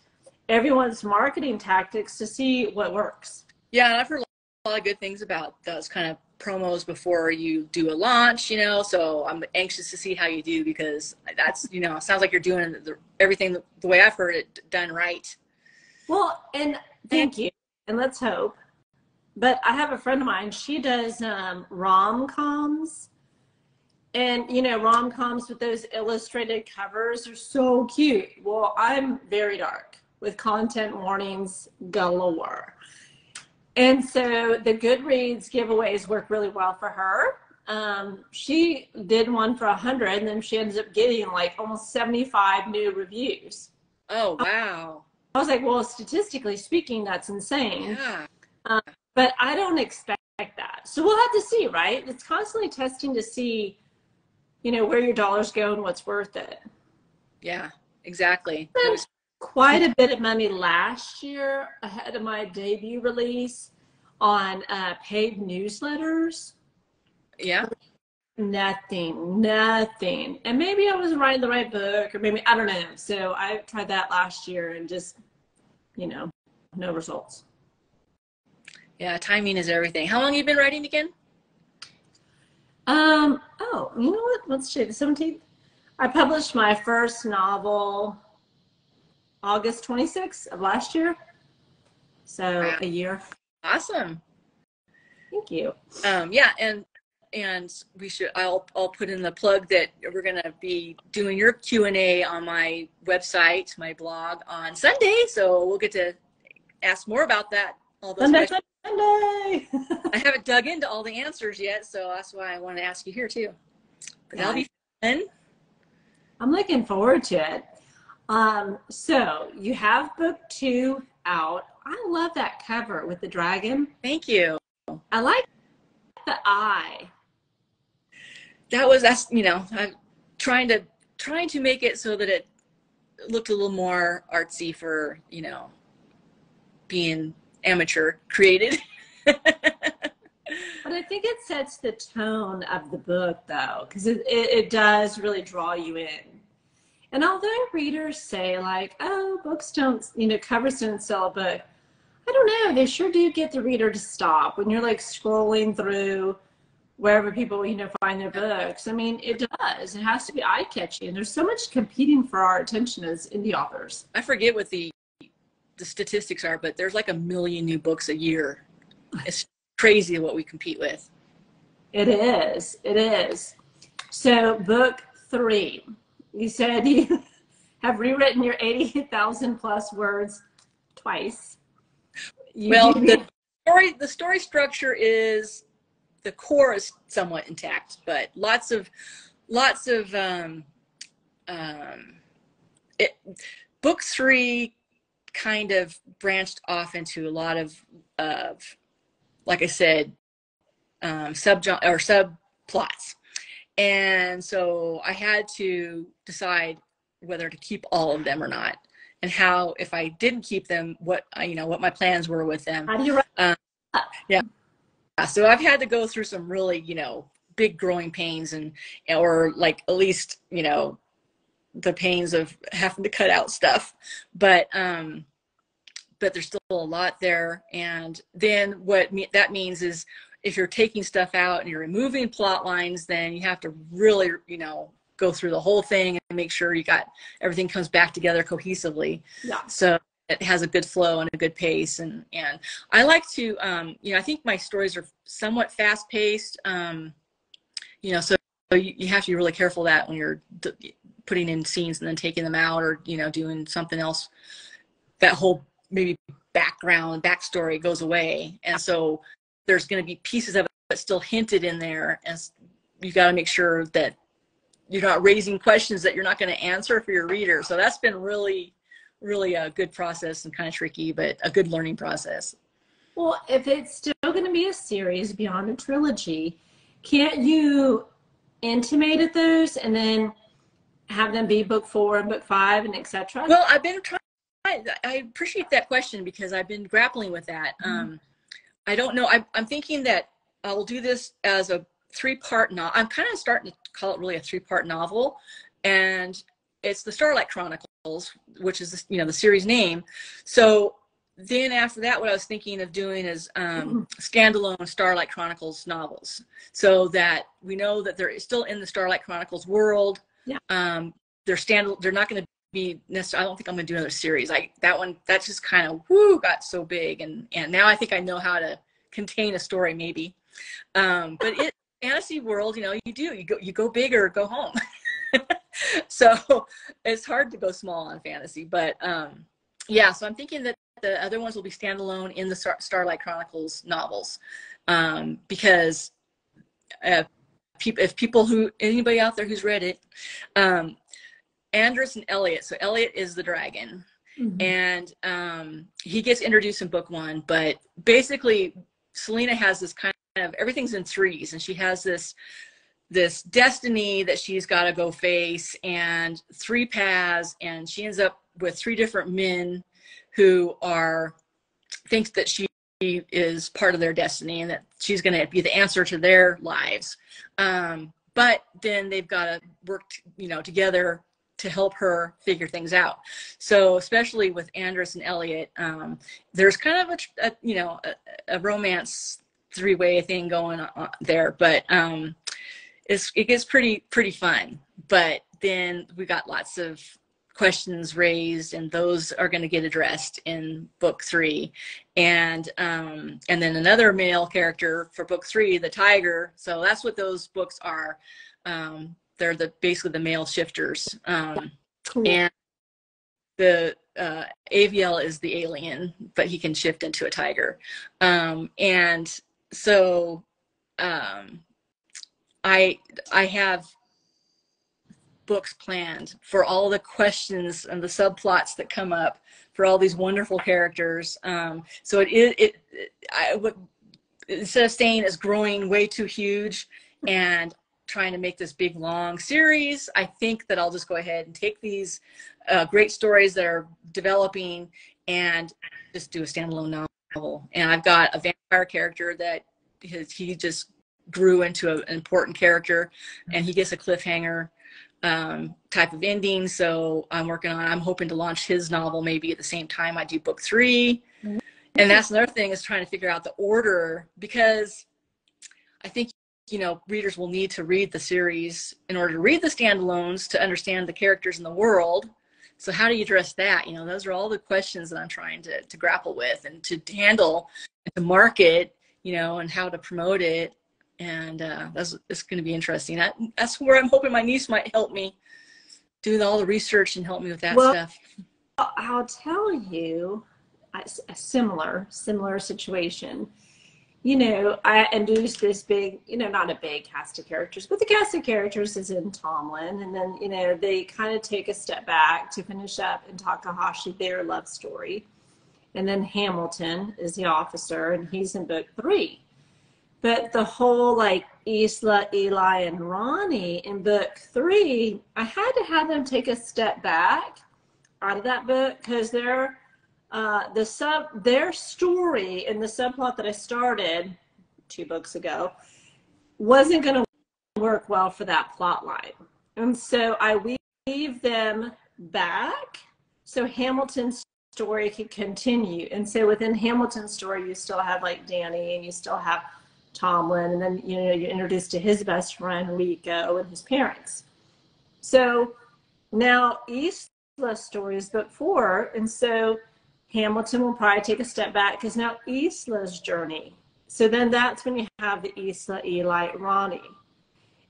everyone's marketing tactics to see what works. Yeah, and I've heard a lot of good things about those kind of promos before you do a launch, you know, so I'm anxious to see how you do, because that's, you know, it sounds like you're doing everything the way I've heard it done right. Well, and thank you, and let's hope. But I have a friend of mine, she does rom-coms, and, you know, rom-coms with those illustrated covers are so cute. Well, I'm very dark with content warnings galore. And so the Goodreads giveaways work really well for her. She did one for 100, and then she ends up getting like almost 75 new reviews. Oh, wow. I was like, well, statistically speaking, that's insane. Yeah. But I don't expect that. So we'll have to see, right? It's constantly testing to see, you know, where your dollars go and what's worth it. Yeah, exactly. Quite a bit of money last year ahead of my debut release on paid newsletters. Yeah. Nothing. And maybe I wasn't writing the right book, or maybe, I don't know. So I tried that last year and just, you know, no results. Yeah, timing is everything. How long have you been writing again? Oh, you know what? Let's see, the 17th. I published my first novel August 26th of last year. So wow. A year. Awesome. Thank you. Yeah, and we should, I'll put in the plug that we're going to be doing your Q&A on my website, my blog on Sunday. So we'll get to ask more about that. All those Sunday. I haven't dug into all the answers yet, so that's why I want to ask you here too. But that'll be fun. I'm looking forward to it. So you have book 2 out. I love that cover with the dragon. Thank you. I like the eye. That's, you know, I'm trying to make it so that it looked a little more artsy for, you know, being amateur created. But I think it sets the tone of the book, though, because it does really draw you in. And although readers say, like, oh, books don't, you know, covers don't sell a book, I don't know, they sure do get the reader to stop when you're, like, scrolling through wherever people, you know, find their books. I mean, it does. It has to be eye-catching. And there's so much competing for our attention as indie authors. I forget what the statistics are, but there's like 1 million new books a year. It's crazy what we compete with. It is. It is. So book 3, you said you have rewritten your 80,000 plus words twice. Well, the story structure is, the core is somewhat intact, but lots of book 3 kind of branched off into a lot of like I said, subplots. And so I had to decide whether to keep all of them or not, and how, if I didn't keep them, what my plans were with them. How do you write? Yeah. So I've had to go through some really, big growing pains, or like, at least, the pains of having to cut out stuff, but there's still a lot there. And then what that means is, if you're taking stuff out and you're removing plot lines, then you have to really, go through the whole thing and make sure everything comes back together cohesively. Yeah. So it has a good flow and a good pace. And I like to, I think my stories are somewhat fast paced. So you have to be really careful that when you're putting in scenes and then taking them out, or, doing something else, that whole maybe backstory goes away. And so there's going to be pieces of it still hinted in there, and you got to make sure that you're not raising questions that you're not going to answer for your reader. So that's been really, really a good process, and kind of tricky, but a good learning process. Well, if it's still going to be a series beyond a trilogy, can't you intimate those and then have them be book 4 and book 5 and etc.? Well, I've been trying. I appreciate that question, because I've been grappling with that. I don't know. I'm thinking that I'll do this as a 3-part novel. I'm kind of starting to call it really a 3-part novel, and it's the Starlight Chronicles, which is the series name. So then after that, what I was thinking of doing is standalone Starlight Chronicles novels, so that we know that they're still in the Starlight Chronicles world. Yeah. They're not going to be necessarily. I don't think I'm going to do another series. That just kind of got so big, and now I think I know how to contain a story, maybe. But fantasy world, you go big or go home. So it's hard to go small on fantasy, but so I'm thinking that the other ones will be standalone in the Starlight Chronicles novels, because anybody out there who's read it, Andrus and Elliot. So Elliot is the dragon, and he gets introduced in book 1, but basically Selena has this kind of, everything's in 3s, and she has this destiny that she's got to go face, and 3 paths, and she ends up with 3 different men who thinks that she is part of their destiny, and that she's going to be the answer to their lives. But then they've got to work, together to help her figure things out. So especially with Andrus and Elliot, there's kind of a romance 3-way thing going on there, but it gets pretty fun. But then we got lots of questions raised, and those are going to get addressed in book 3, and then another male character for book 3, the tiger. So that's what those books are. They're basically the male shifters, cool. And the Aviel is the alien, but he can shift into a tiger, and so I have books planned for all the questions and the subplots that come up for all these wonderful characters. So instead of saying it's growing way too huge and trying to make this big long series, I think that I'll just go ahead and take these great stories that are developing and just do a standalone novel. And I've got a vampire character that he just grew into an important character, and he gets a cliffhanger type of ending. So I'm hoping to launch his novel maybe at the same time I do book 3. Mm-hmm. And that's another thing, is trying to figure out the order, because I think, readers will need to read the series in order to read the standalones to understand the characters in the world. So how do you address that? Those are all the questions that I'm trying to grapple with, and to handle, and to market, and how to promote it. And it's going to be interesting. That's where I'm hoping my niece might help me do all the research and help me with that stuff. I'll tell you, a similar situation. You know, I introduced this big, you know, not a big cast of characters, but the cast of characters is in Tomlin. And then, you know, they kind of take a step back to finish up in Takahashi, their love story. And then Hamilton is the officer, and he's in book 3. But the whole, like, Isla, Eli, and Ronnie in book 3, I had to have them take a step back out of that book, because their story and the subplot that I started 2 books ago wasn't going to work well for that plot line. And so I weave them back so Hamilton's story could continue. And so within Hamilton's story, you still have, like, Danny, and you still have Tomlin, and then, you know, you're introduced to his best friend Rico and his parents. So now Isla's story is book 4, and so Hamilton will probably take a step back, because now Isla's journey. So then that's when you have the Isla, Eli, Ronnie.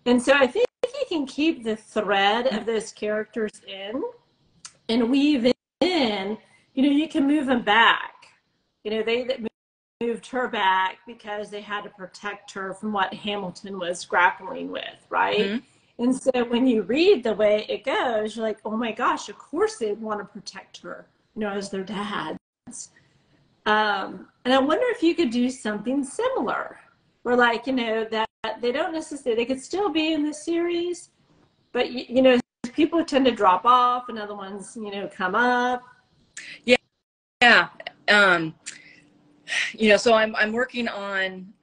And so I think you can keep the thread of those characters in and weave in, you know, you can move them back. You know, they moved her back because they had to protect her from what Hamilton was grappling with, right? Mm-hmm. And so when you read the way it goes, you're like, oh my gosh, of course they want to protect her, you know, as their dads. And I wonder if you could do something similar, where, like, you know, that they don't necessarily, they could still be in the series, but, you know, people tend to drop off and other ones, you know, come up. Yeah. You know, so I'm working on,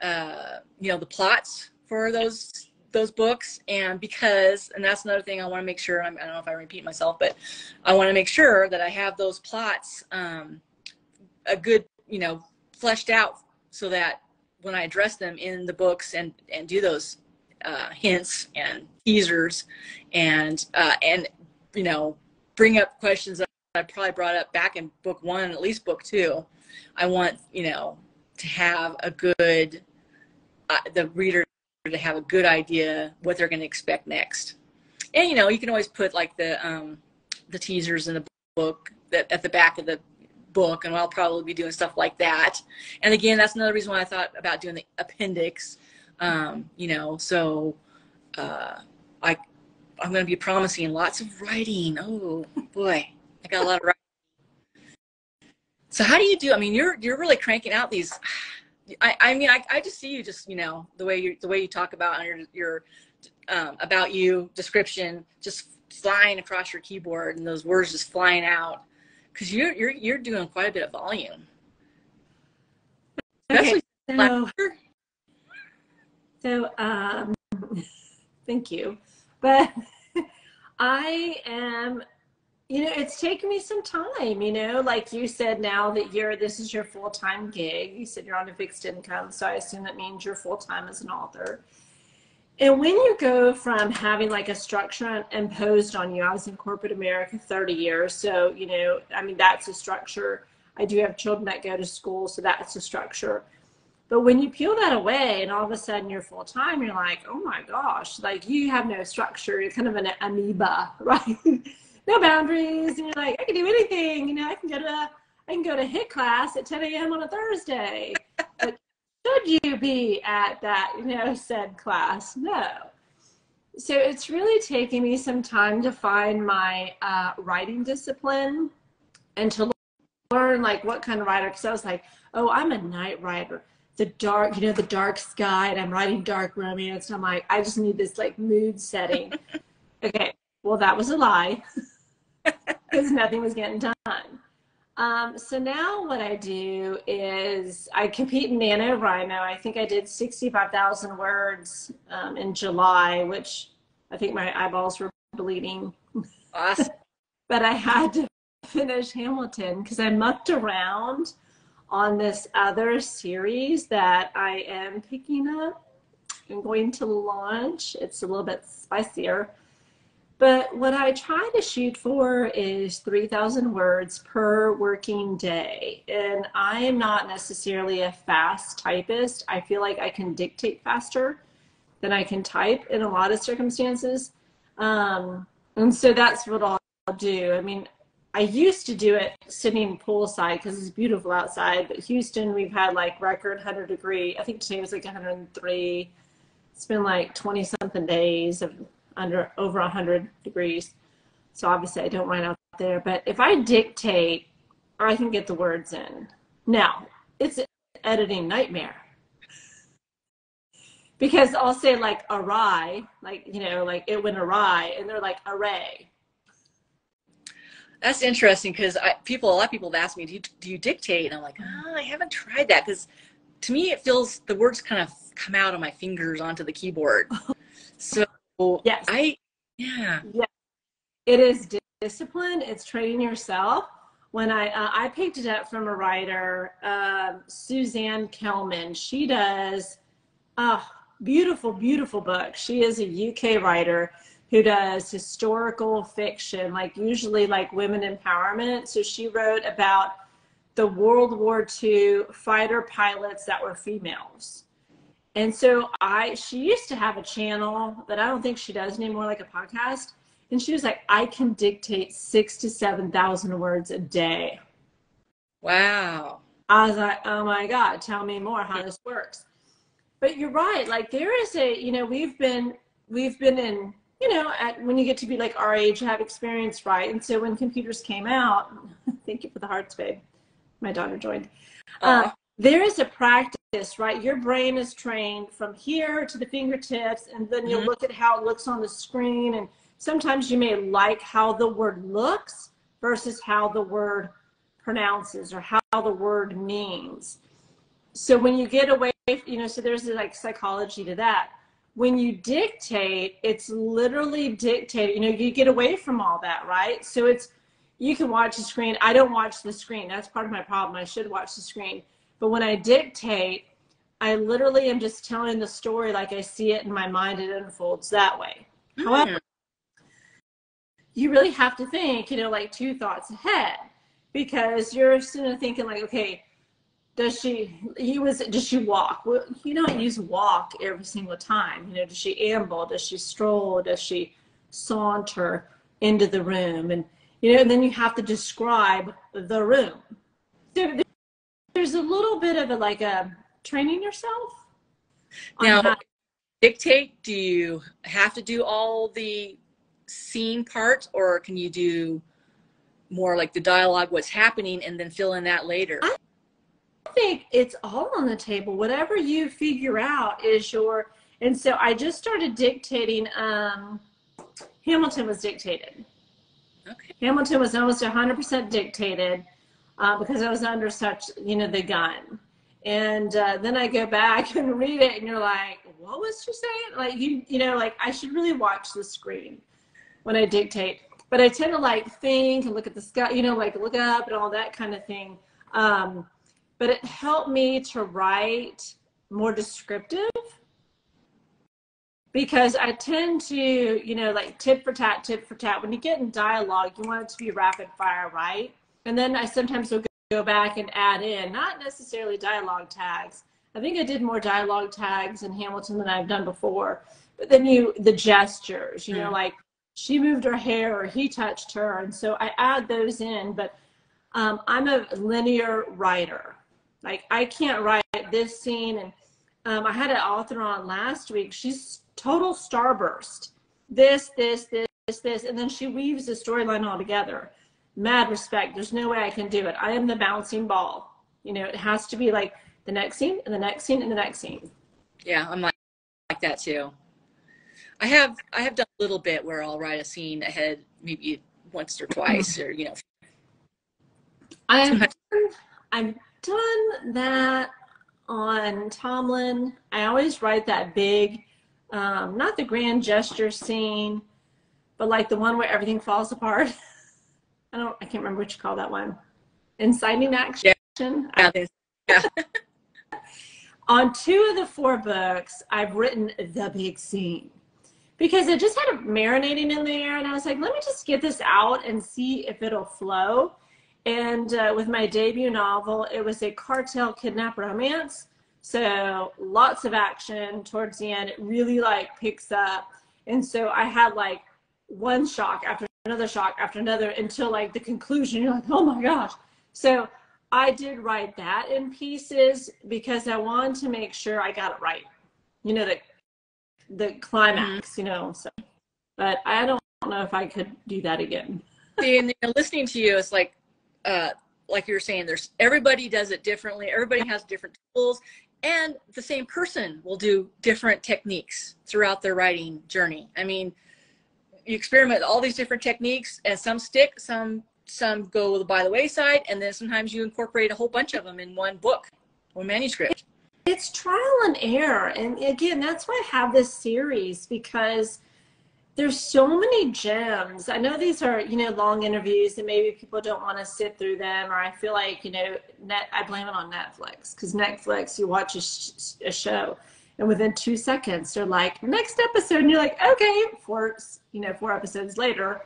you know, the plots for those books, and that's another thing I want to make sure, I don't know if I repeat myself, but I want to make sure that I have those plots, a good, you know, fleshed out, so that when I address them in the books and do those, hints and teasers and, you know, bring up questions that I probably brought up back in book 1, at least book 2, I want, you know, to have a good, the reader to have a good idea what they're going to expect next. And, you know, you can always put, like, the teasers in the book at the back of the book, and I'll probably be doing stuff like that. And again, that's another reason why I thought about doing the appendix. You know, so I'm going to be promising lots of writing. Oh boy, I got a lot of writing. So how do you do? I mean, you're really cranking out these. I mean, I just see you, just, you know, the way you talk about your about you description, just flying across your keyboard, and those words just flying out, because you're doing quite a bit of volume. Especially so thank you, but I am, you know, it's taken me some time, you know, like you said, now that this is your full-time gig, you said you're on a fixed income, so I assume that means you're full-time as an author. And when you go from having, like, a structure imposed on you, I was in corporate America 30 years, so, you know, I mean, that's a structure. I do have children that go to school, so that's a structure. But when you peel that away and all of a sudden you're full-time, you're like, oh my gosh, like, you have no structure. You're kind of an amoeba, right? No boundaries. And you're like, I can do anything. You know, I can go to HIT class at 10 a.m. on a Thursday. But should you be at that, you know, said class? No. So it's really taking me some time to find my writing discipline and to learn, like, what kind of writer, because I was like, oh, I'm a night writer. The dark, you know, the dark sky, and I'm writing dark romance. And I'm like, I just need this, like, mood setting. Okay, well, that was a lie, because nothing was getting done. So now what I do is I compete in NaNoWriMo. I think I did 65,000 words in July, which I think my eyeballs were bleeding. Awesome. But I had to finish Hamilton because I mucked around on this other series that I am picking up and going to launch. It's a little bit spicier. But what I try to shoot for is 3,000 words per working day. And I am not necessarily a fast typist. I feel like I can dictate faster than I can type in a lot of circumstances. And so that's what I'll do. I mean, I used to do it sitting poolside because it's beautiful outside. But Houston, we've had like record 100-degree. I think today was like 103. It's been like 20-something days of over 100 degrees. So obviously I don't write out there. But if I dictate, I can get the words in. Now, it's an editing nightmare. Because I'll say like awry, like, you know, like it went awry, and they're like array. That's interesting because a lot of people have asked me, do you dictate? And I'm like, oh, I haven't tried that because to me it feels the words kind of come out of my fingers onto the keyboard. So yes, yeah, it is discipline. It's training yourself. When I picked it up from a writer, Suzanne Kelman. She does beautiful, beautiful book. She is a UK writer who does historical fiction, like usually like women empowerment. So she wrote about the World War II fighter pilots that were females. And so she used to have a channel that I don't think she does anymore, like a podcast. And she was like, I can dictate 6,000 to 7,000 words a day. Wow. I was like, oh my God, tell me more how this works. But you're right. Like there is you know, we've been in, you know, when you get to be like our age, have experience, right? And so when computers came out, thank you for the hearts, babe. My daughter joined. There is a practice, right? Your brain is trained from here to the fingertips, and then you'll look at how it looks on the screen. And sometimes you may like how the word looks versus how the word pronounces or how the word means. So when you get away, you know, so there's like psychology to that. When you dictate, it's literally dictated. You know, you get away from all that, right? So you can watch the screen. I don't watch the screen. That's part of my problem. I should watch the screen. But when I dictate, I literally am just telling the story like I see it in my mind. It unfolds that way. However, you really have to think, you know, like 2 thoughts ahead, because you're sort of thinking like, okay, does she walk? Well, you don't use walk every single time. You know, does she amble? Does she stroll? Does she saunter into the room? And, you know, and then you have to describe the room. So there's a little bit of a training yourself. Now, dictate, do you have to do all the scene parts, or can you do more like the dialogue, what's happening, and then fill in that later? I think it's all on the table. Whatever you figure out is and so I just started dictating. Hamilton was dictated. Okay. Hamilton was almost 100% dictated because I was under such, you know, the gun. And then I go back and read it, and you're like, what was she saying? Like, you know, like I should really watch the screen when I dictate. But I tend to like think and look at the sky, you know, like look up and all that kind of thing. But it helped me to write more descriptive, because I tend to, you know, like tit for tat, tit for tat. When you get in dialogue, you want it to be rapid fire, right? And then I sometimes will go back and add in, not necessarily dialogue tags. I think I did more dialogue tags in Hamilton than I've done before. But then the gestures, you know, like she moved her hair or he touched her. And so I add those in, but I'm a linear writer. Like I can't write this scene. And I had an author on last week. She's total starburst. This, and then she weaves the storyline all together. Mad respect. There's no way I can do it. I am the bouncing ball. You know, it has to be like the next scene and the next scene and the next scene. Yeah, I'm like that too. I have done a little bit where I'll write a scene ahead, maybe once or twice, or you know. I've done that on Tomlin. I always write that big, not the grand gesture scene, but like the one where everything falls apart. I can't remember what you call that one. Inciting action. Yeah. On 2 of the 4 books, I've written the big scene, because it just had it marinating in there, and I was like, let me just get this out and see if it'll flow. And with my debut novel, it was a cartel kidnap romance. So lots of action towards the end. It really like picks up. And so I had like one shock after another shock after another until like the conclusion. You're like, oh my gosh. So I did write that in pieces because I wanted to make sure I got it right. You know, the climax, you know. So, but I don't know if I could do that again. See, and listening to you, it's like you were saying, everybody does it differently. Everybody has different tools, and the same person will do different techniques throughout their writing journey. I mean, you experiment with all these different techniques, and some stick, some go by the wayside, and then sometimes you incorporate a whole bunch of them in one book or manuscript. It's trial and error, and again, that's why I have this series, because there's so many gems. I know these are, you know, long interviews and maybe people don't want to sit through them, or I feel like, you know, I blame it on Netflix, because Netflix, you watch a show and within 2 seconds they're like, next episode, and you're like, okay, 4 episodes later,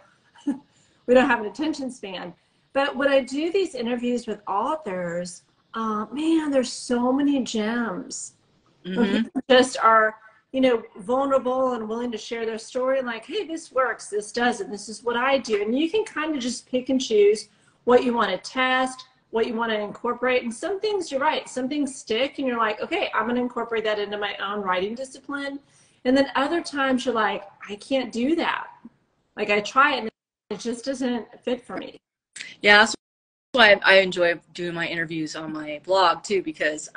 we don't have an attention span. But when I do these interviews with authors, man, there's so many gems. People just are, you know, vulnerable and willing to share their story, and like, hey, this works, this doesn't, this is what I do. And you can kind of just pick and choose what you want to test, what you want to incorporate. And some things, you're right, some things stick and you're like, okay, I'm going to incorporate that into my own writing discipline. And then other times you're like, I can't do that. Like, I try it and it just doesn't fit for me. Yeah, that's why I enjoy doing my interviews on my blog too, because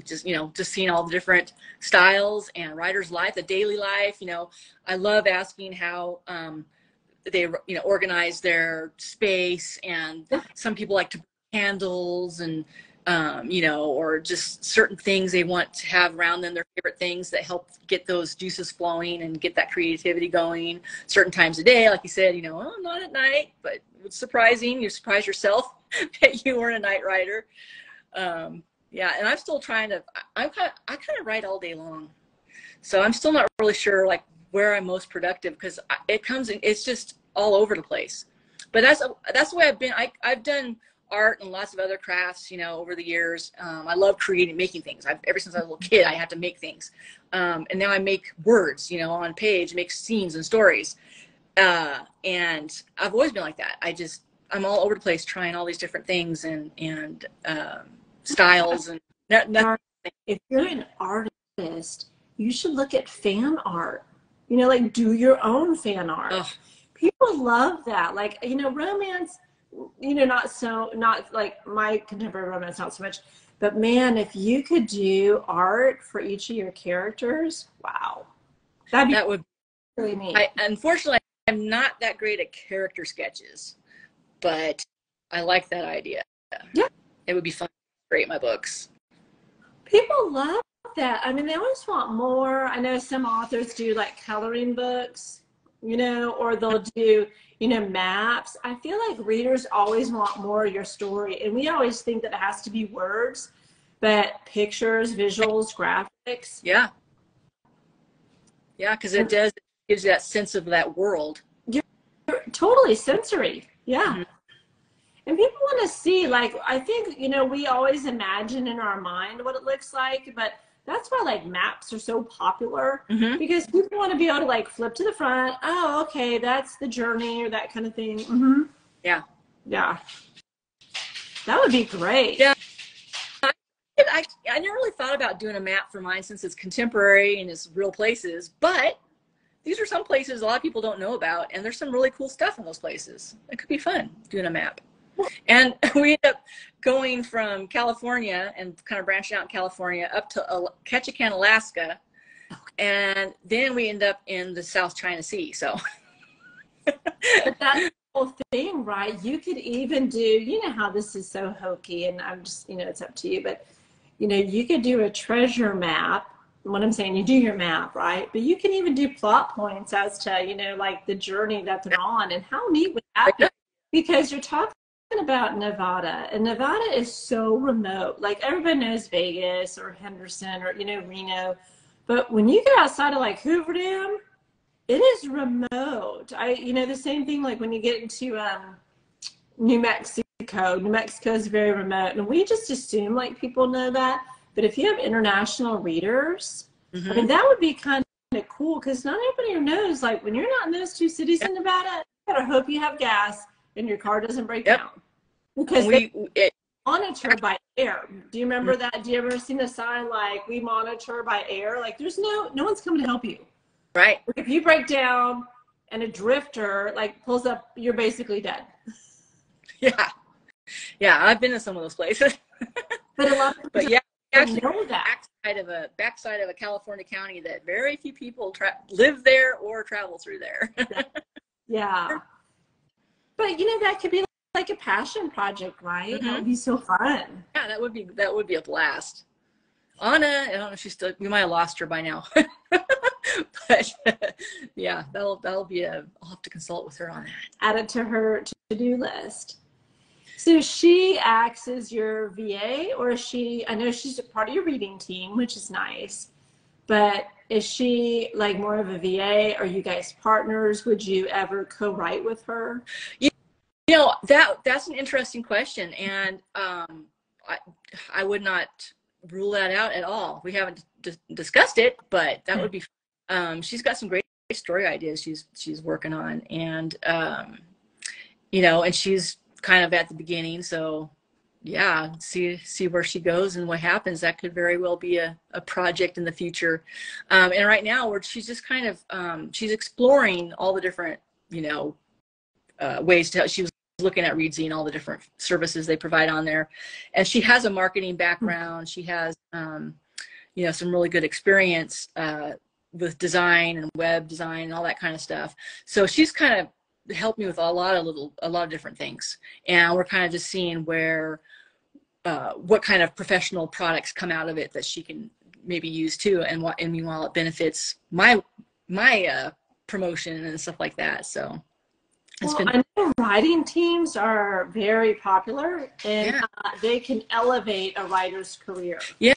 just, you know, just seeing all the different styles and writer's life, the daily life. You know, I love asking how they, you know, organize their space, and some people like to burn candles, and you know, or just certain things they want to have around them, their favorite things that help get those juices flowing and get that creativity going certain times of day. Like you said, you know, oh, not at night, but it's surprising. You surprise yourself that you weren't a night writer. Yeah, and I'm still trying to, I kind of write all day long. So I'm still not really sure like where I'm most productive, because it's just all over the place. But that's the way I've been. I've done art and lots of other crafts, you know, over the years. I love making things. Ever since I was a little kid, I had to make things. And now I make words, you know, on page, make scenes and stories. And I've always been like that. I'm all over the place trying all these different things and styles and nothing. If you're an artist, you should look at fan art. You know, like, do your own fan art. Ugh. People love that. Like, you know, romance, you know, not like my contemporary romance, not so much. But man, if you could do art for each of your characters, wow. That would be really neat. Unfortunately, I'm not that great at character sketches, but I like that idea. Yeah. It would be fun. Great, my books. People love that. I mean, they always want more. I know some authors do like coloring books, you know, or they'll do, you know, maps. I feel like readers always want more of your story, and we always think that it has to be words, but pictures, visuals, graphics. Yeah. Yeah, because it gives you that sense of that world. You're totally sensory. Yeah. Mm-hmm. And people want to see, like, I think, you know, we always imagine in our mind what it looks like, but that's why, like, maps are so popular, because people want to be able to, like, flip to the front. Oh, okay, that's the journey, or that kind of thing. Yeah. Yeah. That would be great. Yeah. I never really thought about doing a map for mine, since it's contemporary and it's real places, but these are some places a lot of people don't know about, and there's some really cool stuff in those places. It could be fun doing a map. And we ended up going from California and kind of branching out in California up to Ketchikan, Alaska. And then we end up in the South China Sea. So but that's the whole thing, right? You could even do, you know how this is so hokey, and I'm just, you know, it's up to you, but, you know, you could do a treasure map. What I'm saying, you do your map, right? But you can even do plot points as to, you know, like the journey that they're on. And how neat would that be? Because you're talking about Nevada, and Nevada is so remote. Like, everybody knows Vegas or Henderson or, you know, Reno, but when you get outside of like Hoover Dam, it is remote. You know, the same thing like when you get into New Mexico. New Mexico is very remote, and we just assume like people know that. But if you have international readers, I mean, that would be kind of cool because not everybody knows, like, when you're not in those two cities in Nevada, you better hope you have gas and your car doesn't break down. Because they monitor by air. Do you remember that? Do you ever seen a sign like, we monitor by air? Like, there's no one's coming to help you. Right. If you break down and a drifter like pulls up, you're basically dead. Yeah. Yeah, I've been to some of those places. But a lot of people actually know that. Backside of a California county that very few people live there or travel through there. Yeah. But that could be like a passion project, right? That would be so fun. Yeah, that would be a blast. Anna, I don't know if she's still, we might have lost her by now. But yeah, that'll be I'll have to consult with her on that. Add it to her to-do list. So she acts as your VA, or is she, I know she's a part of your reading team, which is nice, but is she like more of a VA? Are you guys partners? Would you ever co-write with her? That's an interesting question. And I would not rule that out at all. We haven't discussed it, but that would be, she's got some great story ideas she's working on. And, and she's kind of at the beginning. So yeah, see where she goes and what happens. That could very well be a project in the future. And right now she's just kind of, she's exploring all the different, ways to, she was looking at ReadZine, all the different services they provide on there. And she has a marketing background. She has, some really good experience with design and web design and all that kind of stuff. So she's kind of helped me with a lot of different things. And we're kind of just seeing where, what kind of professional products come out of it that she can maybe use too. And meanwhile it benefits my promotion and stuff like that. So I know writing teams are very popular, and they can elevate a writer's career. Yeah.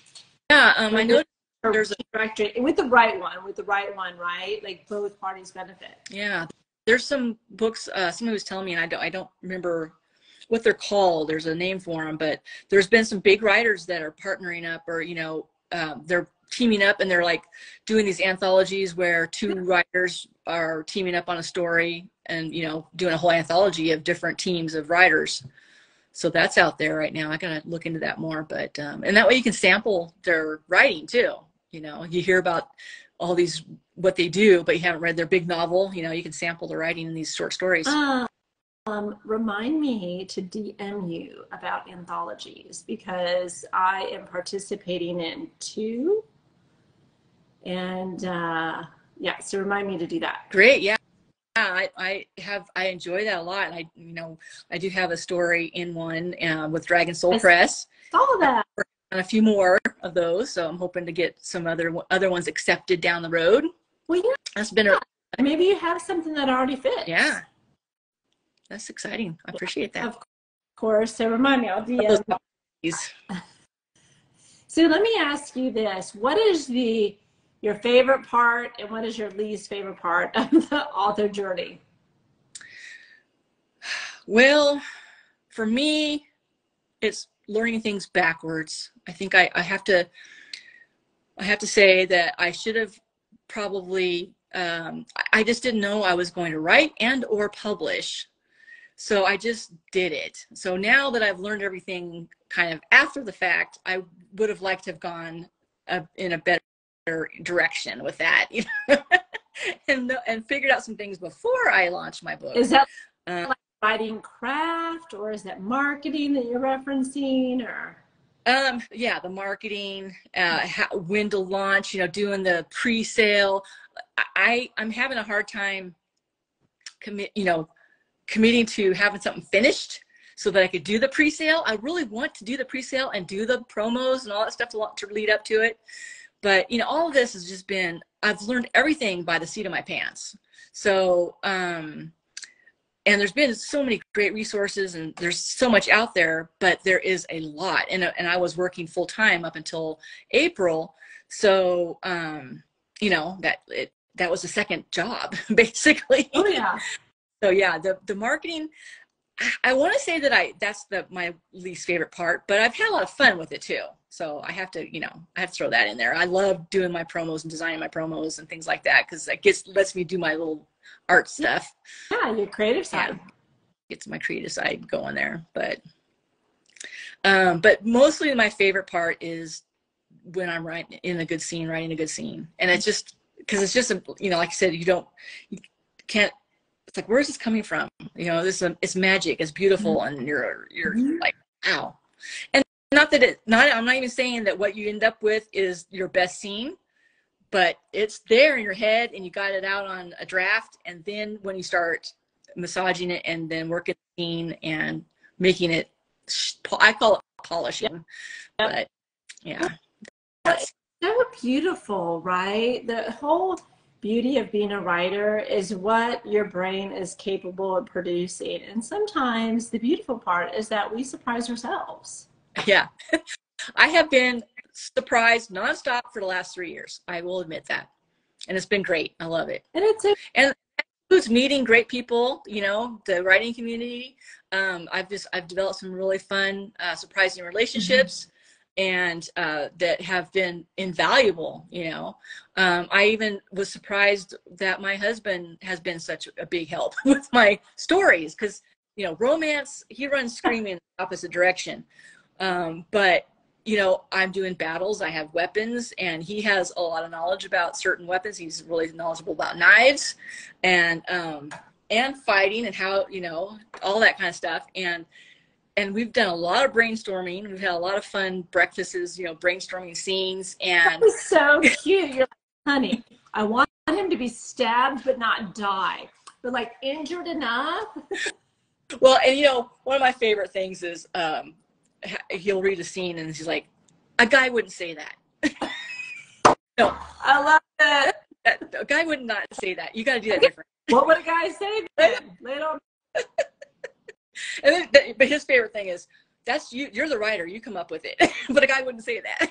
I know there's a director with the right one, right? Like both parties benefit. Yeah. There's some books, somebody was telling me, and I don't remember what they're called. There's a name for them, but there's been some big writers that are partnering up, or, they're teaming up, and they're like doing these anthologies where two writers are teaming up on a story and, doing a whole anthology of different teams of writers. So that's out there right now. I gotta look into that more, but, and that way you can sample their writing too. You hear about all these, what they do, but you haven't read their big novel. You can sample the writing in these short stories. Remind me to DM you about anthologies, because I am participating in 2. And so remind me to do that. Great. Yeah. I enjoy that a lot. I do have a story in one with Dragon Soul Press. Saw that. And a few more of those, so I'm hoping to get some other ones accepted down the road. Well, yeah, that's been maybe you have something that already fits. Yeah, that's exciting. I appreciate that. Of course. So remind me, I'll DM. So let me ask you this: what is your favorite part, and what is your least favorite part of the author journey? Well, for me, it's learning things backwards. I think I have to say that I should have probably, I just didn't know I was going to write and or publish. So I just did it. So now that I've learned everything kind of after the fact, I would have liked to have gone in a better direction with that, and figured out some things before I launched my book. Is that like writing craft, or is that marketing that you're referencing, or? Yeah, the marketing, when to launch, doing the pre-sale. I'm having a hard time committing to having something finished so that I could do the pre-sale. I really want to do the pre-sale and do the promos and all that stuff to lead up to it. But, all of this has just been, I've learned everything by the seat of my pants. So, and there's been so many great resources, and there's so much out there, but there is a lot. And I was working full time up until April. So, that was a second job basically. Oh yeah. So yeah, the marketing, I want to say that that's my least favorite part, but I've had a lot of fun with it too. So I have to, I have to throw that in there. I love doing my promos and designing my promos and things like that, because it lets me do my little art stuff. Yeah, your creative side. Yeah, gets my creative side going there. But mostly my favorite part is when I'm writing a good scene, and it's just because it's just like I said, you can't. It's like, where's this coming from? It's magic. It's beautiful, and you're like, wow. And I'm not even saying that what you end up with is your best scene, but it's there in your head, and you got it out on a draft, and then when you start massaging it and then working the scene and making it, I call it polishing, but yeah. It's so beautiful, right? The whole beauty of being a writer is what your brain is capable of producing. And sometimes the beautiful part is that we surprise ourselves. Yeah. I have been surprised nonstop for the last 3 years. I will admit that. And it's been great. I love it. And and that includes meeting great people, the writing community. I've developed some really fun, surprising relationships. And that have been invaluable. I even was surprised that my husband has been such a big help with my stories, because romance, he runs screaming in the opposite direction, but I'm doing battles, I have weapons, and he has a lot of knowledge about certain weapons. He's really knowledgeable about knives and fighting and how all that kind of stuff. And we've done a lot of brainstorming. We've had a lot of fun breakfasts, brainstorming scenes. And that was so cute. You're like, honey, I want him to be stabbed but not die, but like injured enough. Well, and one of my favorite things is he'll read a scene and he's like, a guy wouldn't say that. No, I love that. A guy would not say that. You got to do that different. What would a guy say then? Lay it on. And but his favorite thing is, that's you. You're the writer. You come up with it. But a guy wouldn't say that.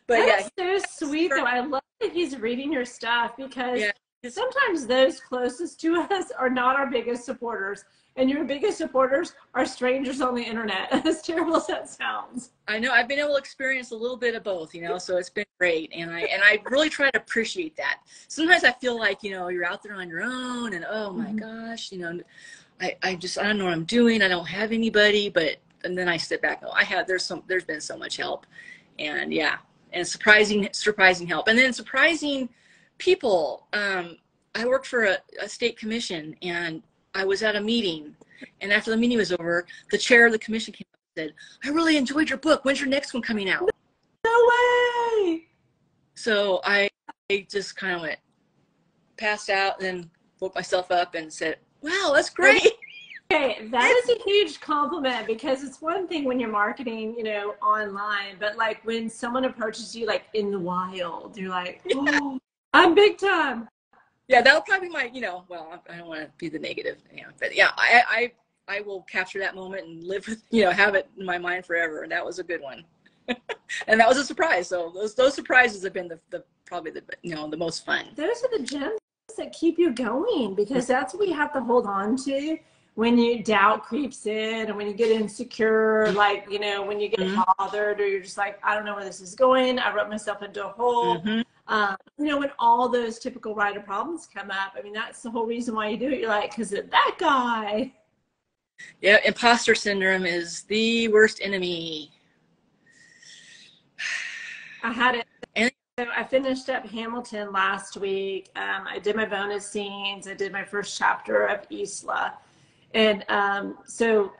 But that's so sweet, though. I love that he's reading your stuff, because sometimes those closest to us are not our biggest supporters, and your biggest supporters are strangers on the internet. As terrible as that sounds. I know. I've been able to experience a little bit of both, so it's been great, and I really try to appreciate that. Sometimes I feel like you're out there on your own, and oh my gosh, I don't know what I'm doing. I don't have anybody, and then I sit back. Oh, there's been so much help, and and surprising help, and then surprising people. I worked for a state commission, and I was at a meeting, and after the meeting was over, the chair of the commission came up and said, I really enjoyed your book. When's your next one coming out? No way. So I just kind of passed out, and then woke myself up and said, wow, that's great. Okay, that is a huge compliment, because it's one thing when you're marketing, online, but like when someone approaches you like in the wild, you're like, oh, I'm big time. Yeah, that'll probably be my, well, I don't want to be the negative, but yeah, I will capture that moment and live with, have it in my mind forever. And that was a good one. And that was a surprise. So those surprises have been probably the most fun. Those are the gems that keep you going, because that's what you have to hold on to when doubt creeps in, and when you get insecure, like, when you get bothered, or you're just like, I don't know where this is going. I wrote myself into a hole. When all those typical writer problems come up, I mean, that's the whole reason why you do it. You're like, because of that guy. Yeah, imposter syndrome is the worst enemy. I had it. And I finished up Hamilton last week. I did my bonus scenes. I did my first chapter of Isla. And so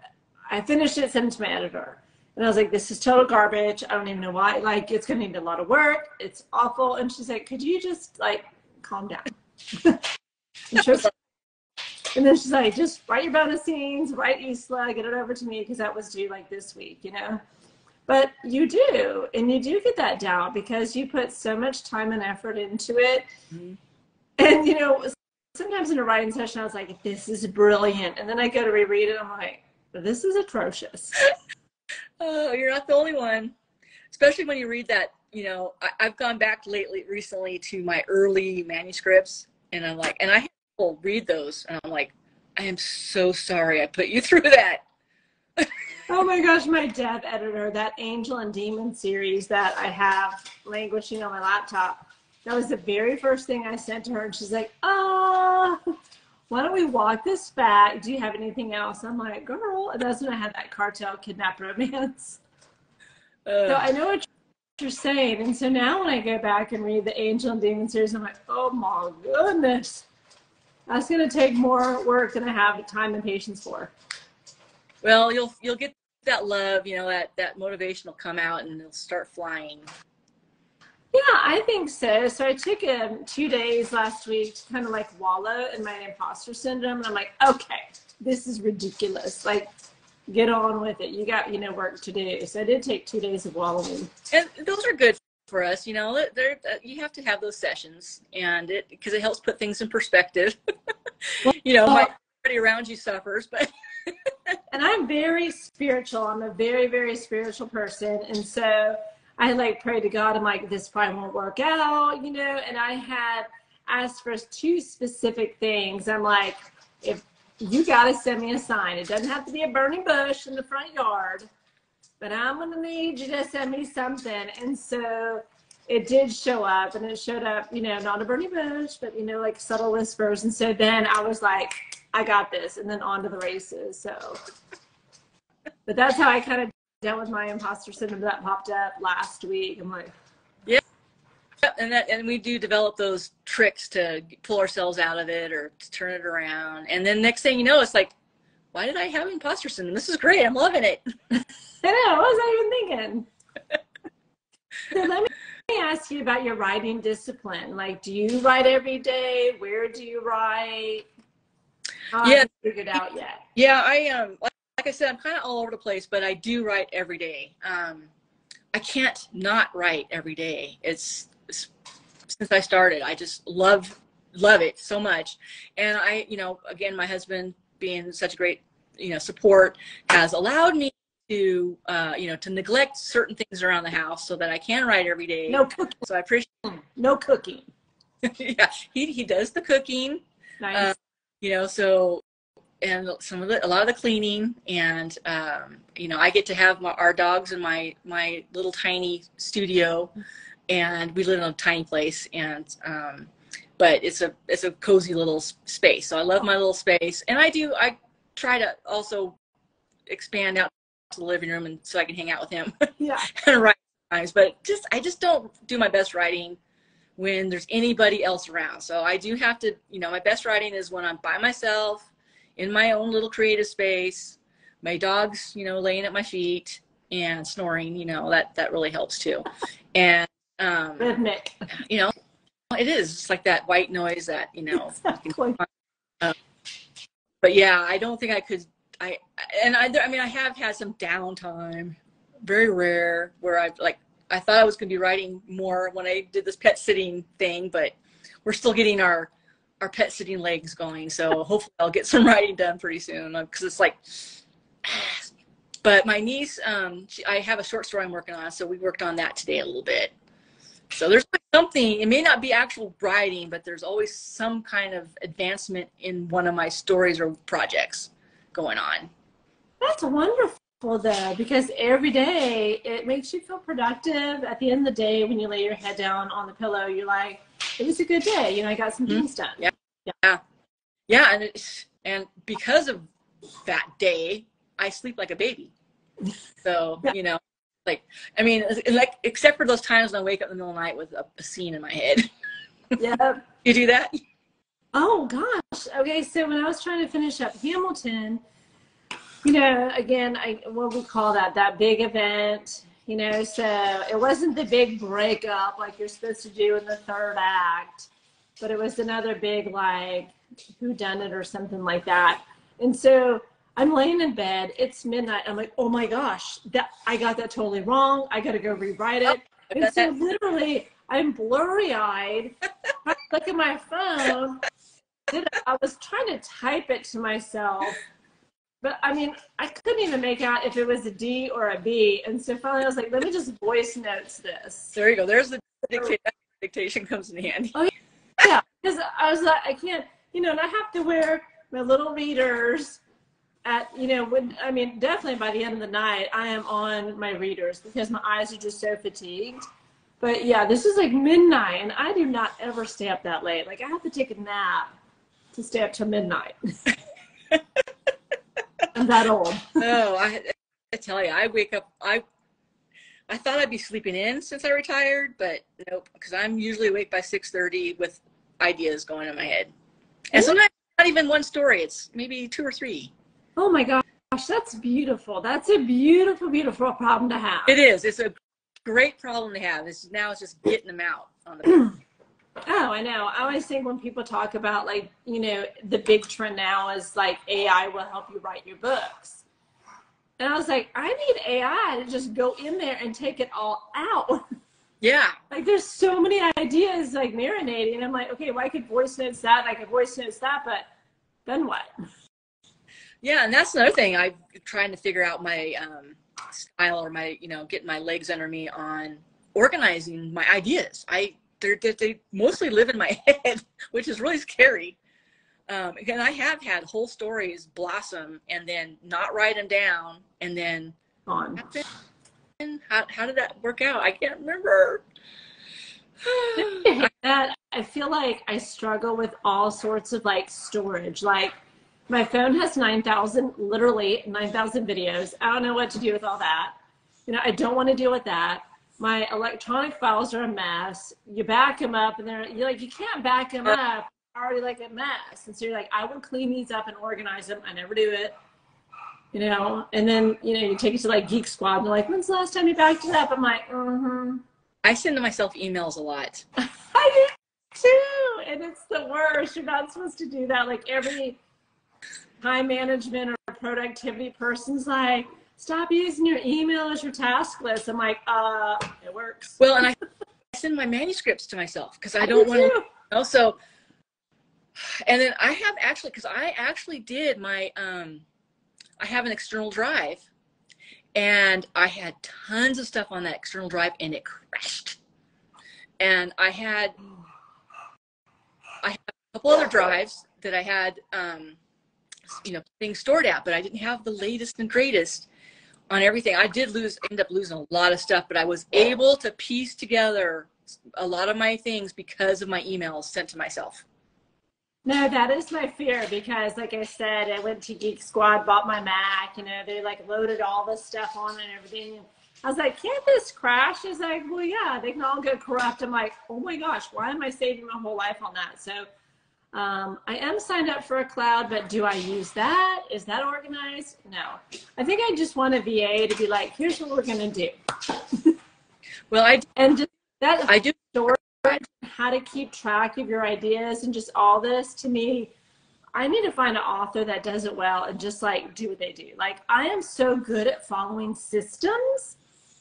I finished it, sent it to my editor. And I was like, this is total garbage. I don't even know why. Like, it's going to need a lot of work. It's awful. And she's like, could you just, like, calm down? And then she's like, just write your bonus scenes, write Isla, get it over to me, because that was due, like, this week, But you do. And you do get that doubt, because you put so much time and effort into it. And, sometimes in a writing session, I was like, this is brilliant. And then I go to reread it. I'm like, this is atrocious. Oh, you're not the only one. Especially when you read that, I've gone back recently to my early manuscripts, and I'm like, and I have people read those, and I'm like, I am so sorry I put you through that. Oh my gosh, my dev editor, that Angel and Demon series that I have languishing on my laptop, that was the very first thing I sent to her, and she's like, why don't we walk this back? Do you have anything else? I'm like, girl, and that's when I had that cartel kidnap romance. So I know what you're saying, and so now when I go back and read the Angel and Demon series, I'm like, oh my goodness, that's going to take more work than I have time and patience for. Well, you'll get that love, you know, that motivation will come out and it'll start flying. Yeah, I think so. So I took 2 days last week to kind of like wallow in my imposter syndrome, and I'm like, okay, this is ridiculous. Like, get on with it. You got, work to do. So I did take 2 days of wallowing. And those are good for us, you know. You have to have those sessions, and because it helps put things in perspective. You know, everybody around you suffers, but. And I'm very spiritual. I'm a very, very spiritual person. And so I like pray to God. I'm like, this probably won't work out, and I had asked for 2 specific things. I'm like, if you got to send me a sign, it doesn't have to be a burning bush in the front yard, but I'm going to need you to send me something. And so it did show up, and it showed up, not a burning bush, but, like subtle whispers. And so then I was like, I got this, and then on to the races. So, but that's how I kind of dealt with my imposter syndrome that popped up last week. I'm like, yeah, and we do develop those tricks to pull ourselves out of it or to turn it around. And then next thing you know, it's like, why did I have imposter syndrome? This is great. I'm loving it. I know. What was I even thinking? So let me ask you about your writing discipline. Like, do you write every day? Where do you write? Yeah, haven't figured out yet. Yeah, I like I said, I'm kind of all over the place, but I do write every day. I can't not write every day. It's since I started, I just love it so much. And I, again, my husband being such a great, support has allowed me to, to neglect certain things around the house so that I can write every day. No cooking. So I appreciate. No cooking. Yeah, he does the cooking. Nice. So, and a lot of the cleaning, and I get to have our dogs in my little tiny studio, and we live in a tiny place, and but it's a cozy little space. So I love my little space, and I try to also expand out to the living room, and so I can hang out with him. Yeah. And write sometimes, but I just don't do my best writing when there's anybody else around. So I do have to, my best writing is when I'm by myself in my own little creative space, my dog's, laying at my feet and snoring, that really helps too. And, rhythmic. It is just like that white noise that, Exactly. But yeah, I don't think I could, I have had some downtime, very rare, where I thought I was going to be writing more when I did this pet sitting thing, but we're still getting our pet sitting legs going. So hopefully I'll get some writing done pretty soon, because it's like, but my niece, I have a short story I'm working on. So we worked on that today a little bit. So there's something, it may not be actual writing, but there's always some kind of advancement in one of my stories or projects going on. That's wonderful. Though, because every day it makes you feel productive. At the end of the day, when you lay your head down on the pillow, you're like, it was a good day. I got some things done. Yeah. And because of that day, I sleep like a baby. So, except for those times when I wake up in the middle of the night with a scene in my head. Yeah. You do that? Oh gosh. Okay. So when I was trying to finish up Hamilton, again, what we call that big event, so it wasn't the big breakup like you're supposed to do in the 3rd act, but it was another big, like, whodunit or something like that. And so I'm laying in bed, it's midnight, I'm like, oh my gosh, I got that totally wrong, I got to go rewrite it. And so literally, I'm blurry-eyed, I look at my phone, I was trying to type it to myself, but I couldn't even make out if it was a D or a B. And so finally I was like, let me just voice notes this. There you go. There's the dictation comes in handy. Oh, yeah. Because I was like, I can't, you know, and I have to wear my little readers at, you know, definitely by the end of the night, I am on my readers because my eyes are just so fatigued. But yeah, this is like midnight, and I do not ever stay up that late. Like, I have to take a nap to stay up till midnight. I'm that old. No, I tell you, I wake up, I thought I'd be sleeping in since I retired, but nope, because I'm usually awake by 6:30 with ideas going in my head. And sometimes not even one story, it's maybe 2 or 3. Oh my gosh, that's beautiful. That's a beautiful, beautiful problem to have. It is. It's a great problem to have. It's just getting them out on the Oh, I know. I always think when people talk about, like, you know, the big trend now is like AI will help you write your books. And I was like, I need AI to just go in there and take it all out. Yeah. Like, there's so many ideas like marinating. I'm like, okay, well, I could voice notes that, I could voice notes that, but then what? Yeah, and that's another thing. I'm trying to figure out my style, or my, you know, getting my legs under me on organizing my ideas. They mostly live in my head, which is really scary. And I have had whole stories blossom and then not write them down, and then On. how did that work out? I can't remember. I feel like I struggle with all sorts of like storage. Like, my phone has 9,000, literally 9,000 videos. I don't know what to do with all that. You know, I don't want to deal with that. My electronic files are a mess. You back them up, and you're like, you can't back them up. They're already like a mess. And so you're like, I would clean these up and organize them. I never do it. You know, and then, you know, you take it to like Geek Squad, and they're like, when's the last time you backed it up? I'm like, I send to myself emails a lot. I do too. And it's the worst. You're not supposed to do that. Like, every time management or productivity person's like, stop using your email as your task list. I'm like, it works. Well, and I send my manuscripts to myself because I don't want to, you know, so, and then I have actually, because I actually did my, I have an external drive, and I had tons of stuff on that external drive, and it crashed. And I had a couple other drives that I had, you know, things stored at, but I didn't have the latest and greatest on everything. I did end up losing a lot of stuff, but I was able to piece together a lot of my things because of my emails sent to myself. No, that is my fear, because like I said, I went to Geek Squad, bought my Mac, you know, they like loaded all this stuff on and everything. And I was like, can't this crash? It's like, well, yeah, they can all get corrupt. I'm like, oh my gosh, why am I saving my whole life on that? So I am signed up for a cloud, but do I use that? Is that organized? No. I think I just want a VA to be like, here's what we're going to do. Well, I do storage, how to keep track of your ideas, and just all this. To me, I need to find an author that does it well and just like do what they do. Like, I am so good at following systems.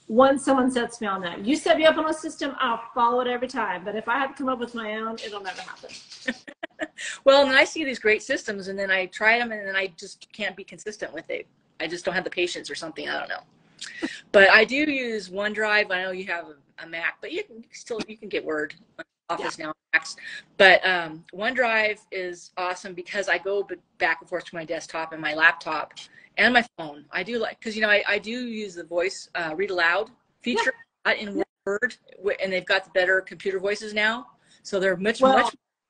Once someone sets me on that, you set me up on a system, I'll follow it every time. But if I have to come up with my own, it'll never happen. Well, and I see these great systems, and then I try them, and then I just can't be consistent with it. I just don't have the patience or something. I don't know. But I do use OneDrive. I know you have a Mac, but you can get Word, Office now, Macs. But OneDrive is awesome because I go back and forth to my desktop and my laptop and my phone. I do like, because, you know, I do use the voice read aloud feature in Word, and they've got the better computer voices now, so they're much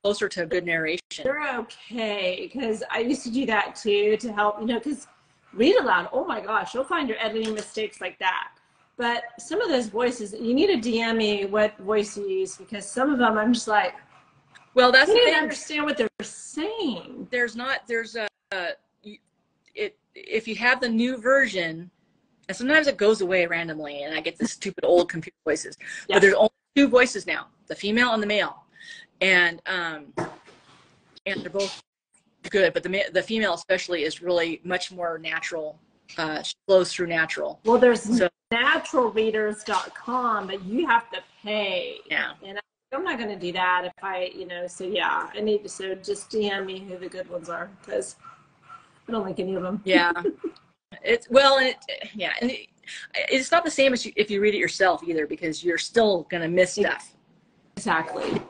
closer to good narration. They're okay, because I used to do that too to help, you know, because read aloud, oh my gosh, you'll find your editing mistakes like that. But some of those voices, you need to DM me what voice you use, because some of them I'm just like, well, that's you the need thing. to understand what they're saying. If you have the new version, and sometimes it goes away randomly, and I get the stupid old computer voices. Yeah. But there's only 2 voices now, the female and the male, and they're both good. But the female especially is really much more natural. She flows through natural. Well, there's naturalreaders.com, but you have to pay. Yeah. And I'm not going to do that if I, you know, so yeah, I need to, so just DM me who the good ones are, because I don't like any of them. Yeah. It's not the same as if you read it yourself either, because you're still going to miss stuff. Exactly.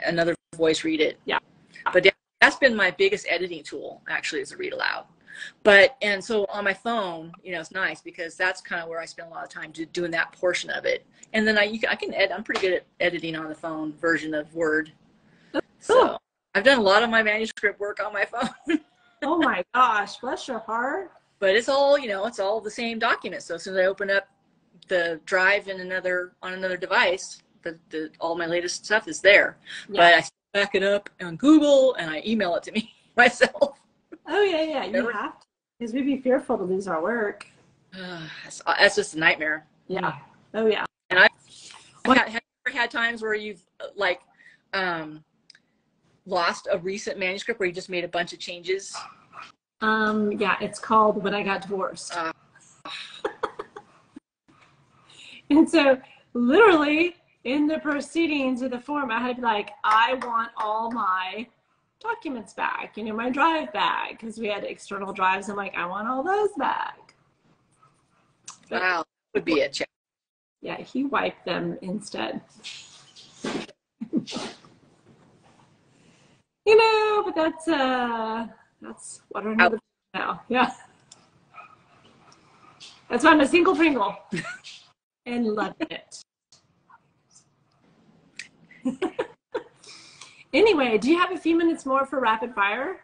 Another voice read it. Yeah. But that's been my biggest editing tool, actually, is a read aloud. But, and so on my phone, you know, it's nice because that's kind of where I spend a lot of time doing that portion of it. And then I can edit. I'm pretty good at editing on the phone version of Word. So I've done a lot of my manuscript work on my phone. Oh my gosh, bless your heart. But it's all, you know, it's all the same document. So as soon as I open up the drive on another device, all my latest stuff is there. Yeah. But I back it up on Google and I email it to me myself. Oh yeah, you have to, because we'd be fearful to lose our work. That's just a nightmare. Yeah. Oh yeah. And have you ever had times where you've like lost a recent manuscript where you just made a bunch of changes? Yeah, it's called When I Got Divorced. And so literally in the proceedings of the form, I had to be like, I want all my documents back, you know, my drive back, because we had external drives. I'm like, I want all those back. But, wow, that would be a check. Yeah, he wiped them instead. You know, but that's what I know now. Yeah. That's why I'm a single Pringle and love it. Anyway, do you have a few minutes more for rapid fire?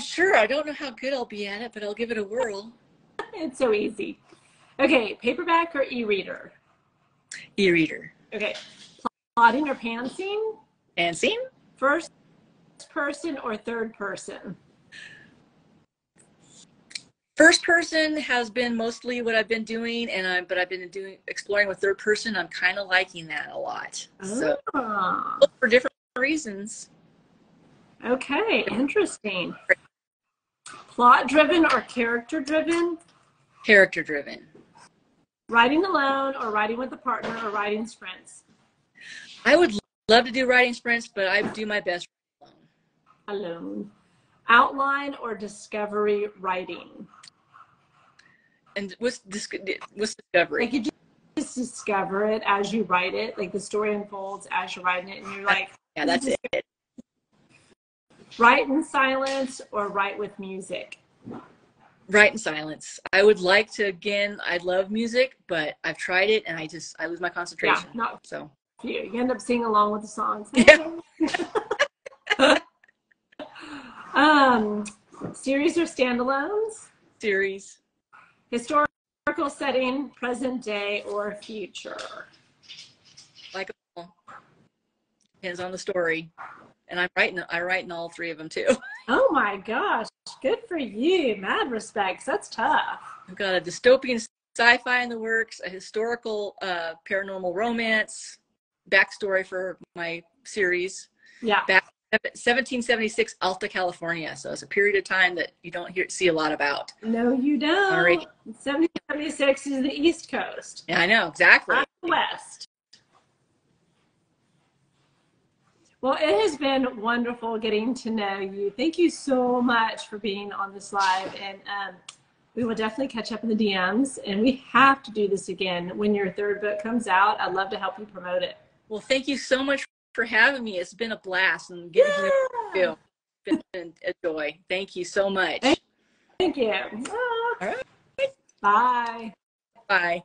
Sure. I don't know how good I'll be at it, but I'll give it a whirl. It's so easy. Okay, paperback or e-reader? E-reader. Okay, plotting or pantsing? Pantsing. First person or third person? First person has been mostly what I've been doing, but I've been exploring with third person. I'm kind of liking that a lot. So for different reasons. Okay, interesting. Plot driven or character driven? Character driven. Writing alone or writing with a partner or writing sprints? I would love to do writing sprints, but I do my best alone. Outline or discovery writing? And what's discovery? Like you just discover it as you write it, like the story unfolds as you're writing it, and you're like, yeah, that's it. Write in silence or write with music? Write in silence. I would like to, again, I love music, but I've tried it and I lose my concentration. Yeah, not so. You end up singing along with the songs. Yeah. Series or standalones? Series. Historical setting, present day, or future? Like, depends on the story. And I write in all three of them too. Oh my gosh, good for you. Mad respects. That's tough. I've got a dystopian sci-fi in the works, a historical paranormal romance, backstory for my series. Yeah. 1776 Alta California. So it's a period of time that you don't see a lot about. No, you don't. 1776 is the East Coast. Yeah, I know, exactly. I'm the West. Well, it has been wonderful getting to know you. Thank you so much for being on this live. And we will definitely catch up in the DMs. And we have to do this again when your third book comes out. I'd love to help you promote it. Well, thank you so much for having me. It's been a blast and getting to know you. It's been a joy. Thank you so much. Thank you. All right. Bye. Bye.